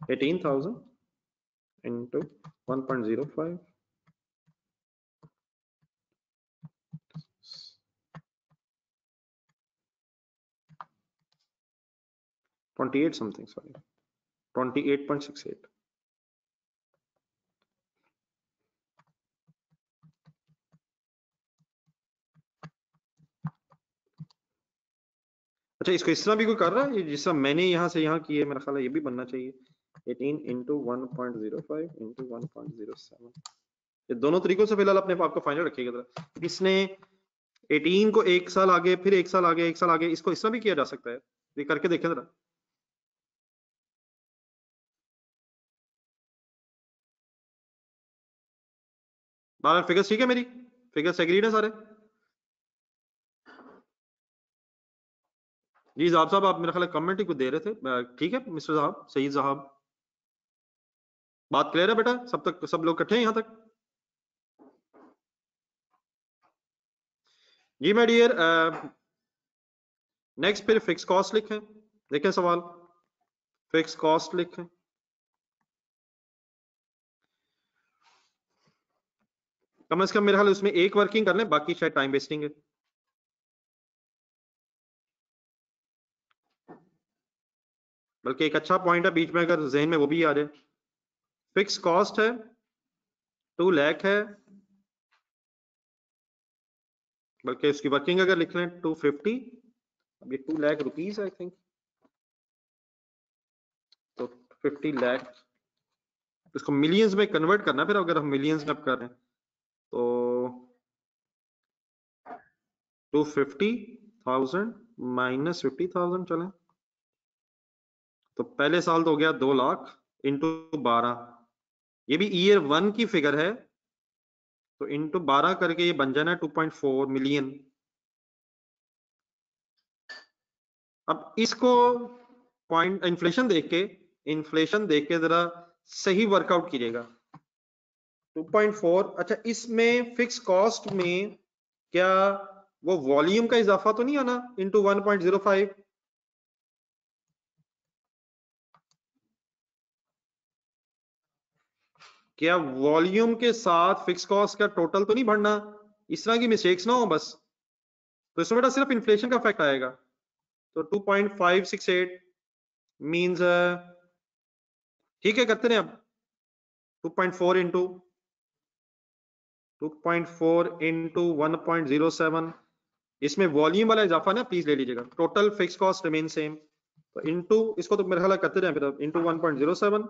18,000 into 1.05, 28 something, sorry 28.68। अच्छा, इसको इस तरह भी कोई कर रहा है जिस तरह मैंने यहाँ से यहाँ किया, मेरा ख्याल है ये भी बनना चाहिए 18 into 1.05 into 1.07। ये दोनों तरीकों से फिलहाल अपने आप को फाइनल रखिएगा जरा। इसने 18 को एक साल आगे, फिर एक साल आगे, एक साल आगे, इसको इस तरह भी किया जा सकता है, ये करके देखें जरा। बारह फिगर्स ठीक है, मेरी फिगर्स एग्रीड है सारे? जी साहब आप मेरा ख्याल कमेंट ही कुछ दे रहे थे, ठीक है मिस्टर साहब, सईद साहब, बात क्लियर है बेटा? सब तक सब लोग इकट्ठे हैं यहाँ तक? जी माय डियर, नेक्स्ट फिर फिक्स कॉस्ट लिखें, देखें सवाल, फिक्स कॉस्ट लिखें। कम से कम मेरे ख्याल उसमें एक वर्किंग कर लें, बाकी शायद टाइम वेस्टिंग है। बल्कि एक अच्छा पॉइंट है बीच में अगर जहन में वो भी आ जाए, फिक्स कॉस्ट है 2 लाख है, बल्कि उसकी वर्किंग अगर लिख लें 250, अब ये 2 लाख रुपीस आई थिंक, तो 50 लाख, इसको मिलियंस में कन्वर्ट करना, फिर अगर हम मिलियंस में कर रहे हैं तो 250,000 माइनस 50,000 चलें, तो पहले साल तो हो गया 2 लाख इंटू 12, ये भी ईयर 1 की फिगर है, तो इंटू 12 करके ये बन जाना 2.4 मिलियन। अब इसको पॉइंट इन्फ्लेशन देख के जरा सही वर्कआउट कीजिएगा। 2.4, अच्छा इसमें फिक्स कॉस्ट में क्या वो वॉल्यूम का इजाफा तो नहीं आना इंटू 1.05? क्या वॉल्यूम के साथ फिक्स कॉस्ट का टोटल तो नहीं बढ़ना? इस तरह की मिस्टेक्स ना हो बस। तो इसमें बेटा सिर्फ इन्फ्लेशन का इफेक्ट आएगा। तो 2.568 मींस ठीक है, करते हैं अब 2.4 इंटू 1.07। इसमें वॉल्यूम वाला इजाफा ना प्लीज ले लीजिएगा, total fix cost remain same. तो इंटू इसको तो मेरे ख्याल करते रहे फिर, इंटू 1.07,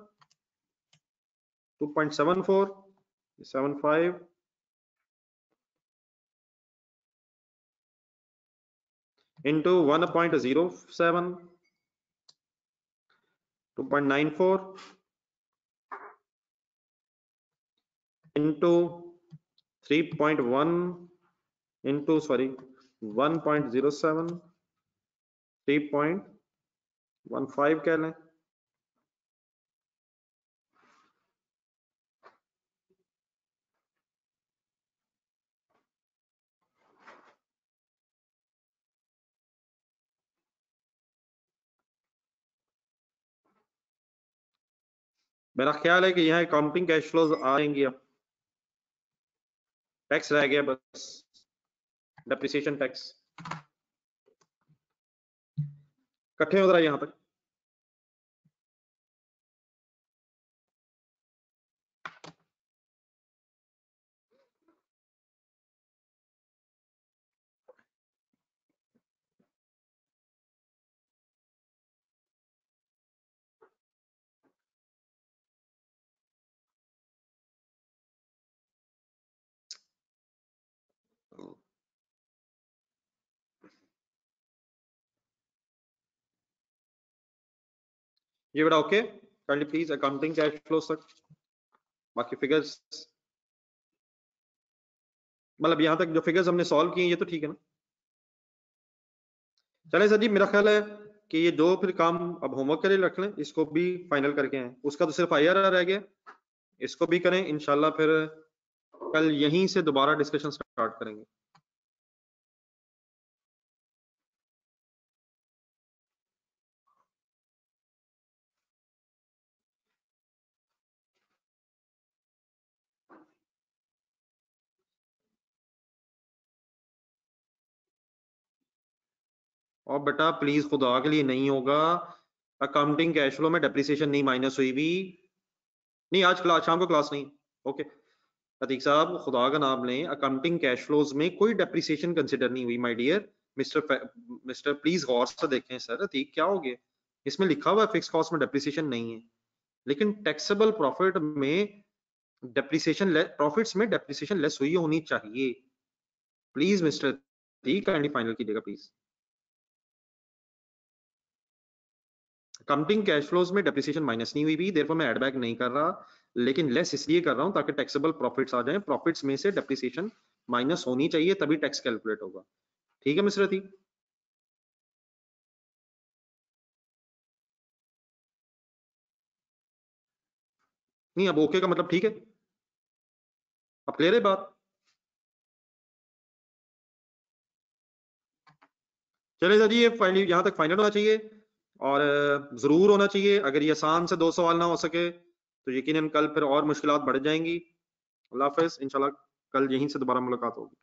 2.74, 75 इंटू 1.07, 2.94 इंटू 3.1 इंटू 1.07, 3.15 कह लें। मेरा ख्याल है कि यहाँ अकाउंटिंग कैश फ्लोज आएंगी। अब टैक्स रह गया बस, डेप्रिसिएशन टैक्स। इकट्ठे हो रहा है यहाँ तक। ये बेटा okay, kindly please accounting cash flow तक बाकी फिगर्स, मतलब यहाँ तक जो फिगर्स हमने सॉल्व किए ये तो ठीक है ना। चले सर जी, मेरा ख्याल है कि ये दो फिर काम अब होमवर्क के लिए रख लें, इसको भी फाइनल करके हैं। उसका तो सिर्फ IRR रह गया, इसको भी करें इंशाल्लाह। फिर कल यहीं से दोबारा डिस्कशन स्टार्ट करेंगे। और बेटा प्लीज खुदा के लिए नहीं होगा, अकाउंटिंग कैश फ्लो में डेप्रिसिएशन नहीं माइनस हुई भी नहीं। आज क्लास, शाम को क्लास नहीं। ओके अतीक साहब, खुदा का नाम लें, अकाउंटिंग कैश फ्लोज में कोई डेप्रिसिएशन कंसिडर नहीं हुई माय डियर मिस्टर प्लीज गौर से देखें। सर अतीक क्या हो गया, इसमें लिखा हुआ है फिक्स कॉस्ट में डेप्रिसिएशन नहीं है, लेकिन टैक्सेबल प्रॉफिट में डेप्रिसिएशन, प्रॉफिट्स में डेप्रिसिएशन लेस हुई होनी चाहिए। Please mister Atiq kindly final कीजिएगा प्लीज। अकाउंटिंग कैश फ्लोज में डेप्रिसिएशन माइनस नहीं हुई भी, देयरफॉर मैं ऐड बैक नहीं कर रहा, लेकिन लेस इसलिए कर रहा हूं ताकि टैक्सेबल प्रॉफिट्स आ जाएं। प्रॉफिट्स में से डेप्रिसिएशन माइनस होनी चाहिए, तभी टैक्स कैलकुलेट होगा। ठीक है मिस्टर अतीक? नहीं अब ओके का मतलब ठीक है, अब क्लियर है बात। चले सर जी, ये फाइनली यहाँ तक फाइनल होना चाहिए, और जरूर होना चाहिए। अगर ये आसान से 2 सवाल ना हो सके तो यकीनन कल फिर और मुश्किलात बढ़ जाएंगी। अल्लाह हाफिज, इंशाल्लाह कल यहीं से दोबारा मुलाकात होगी।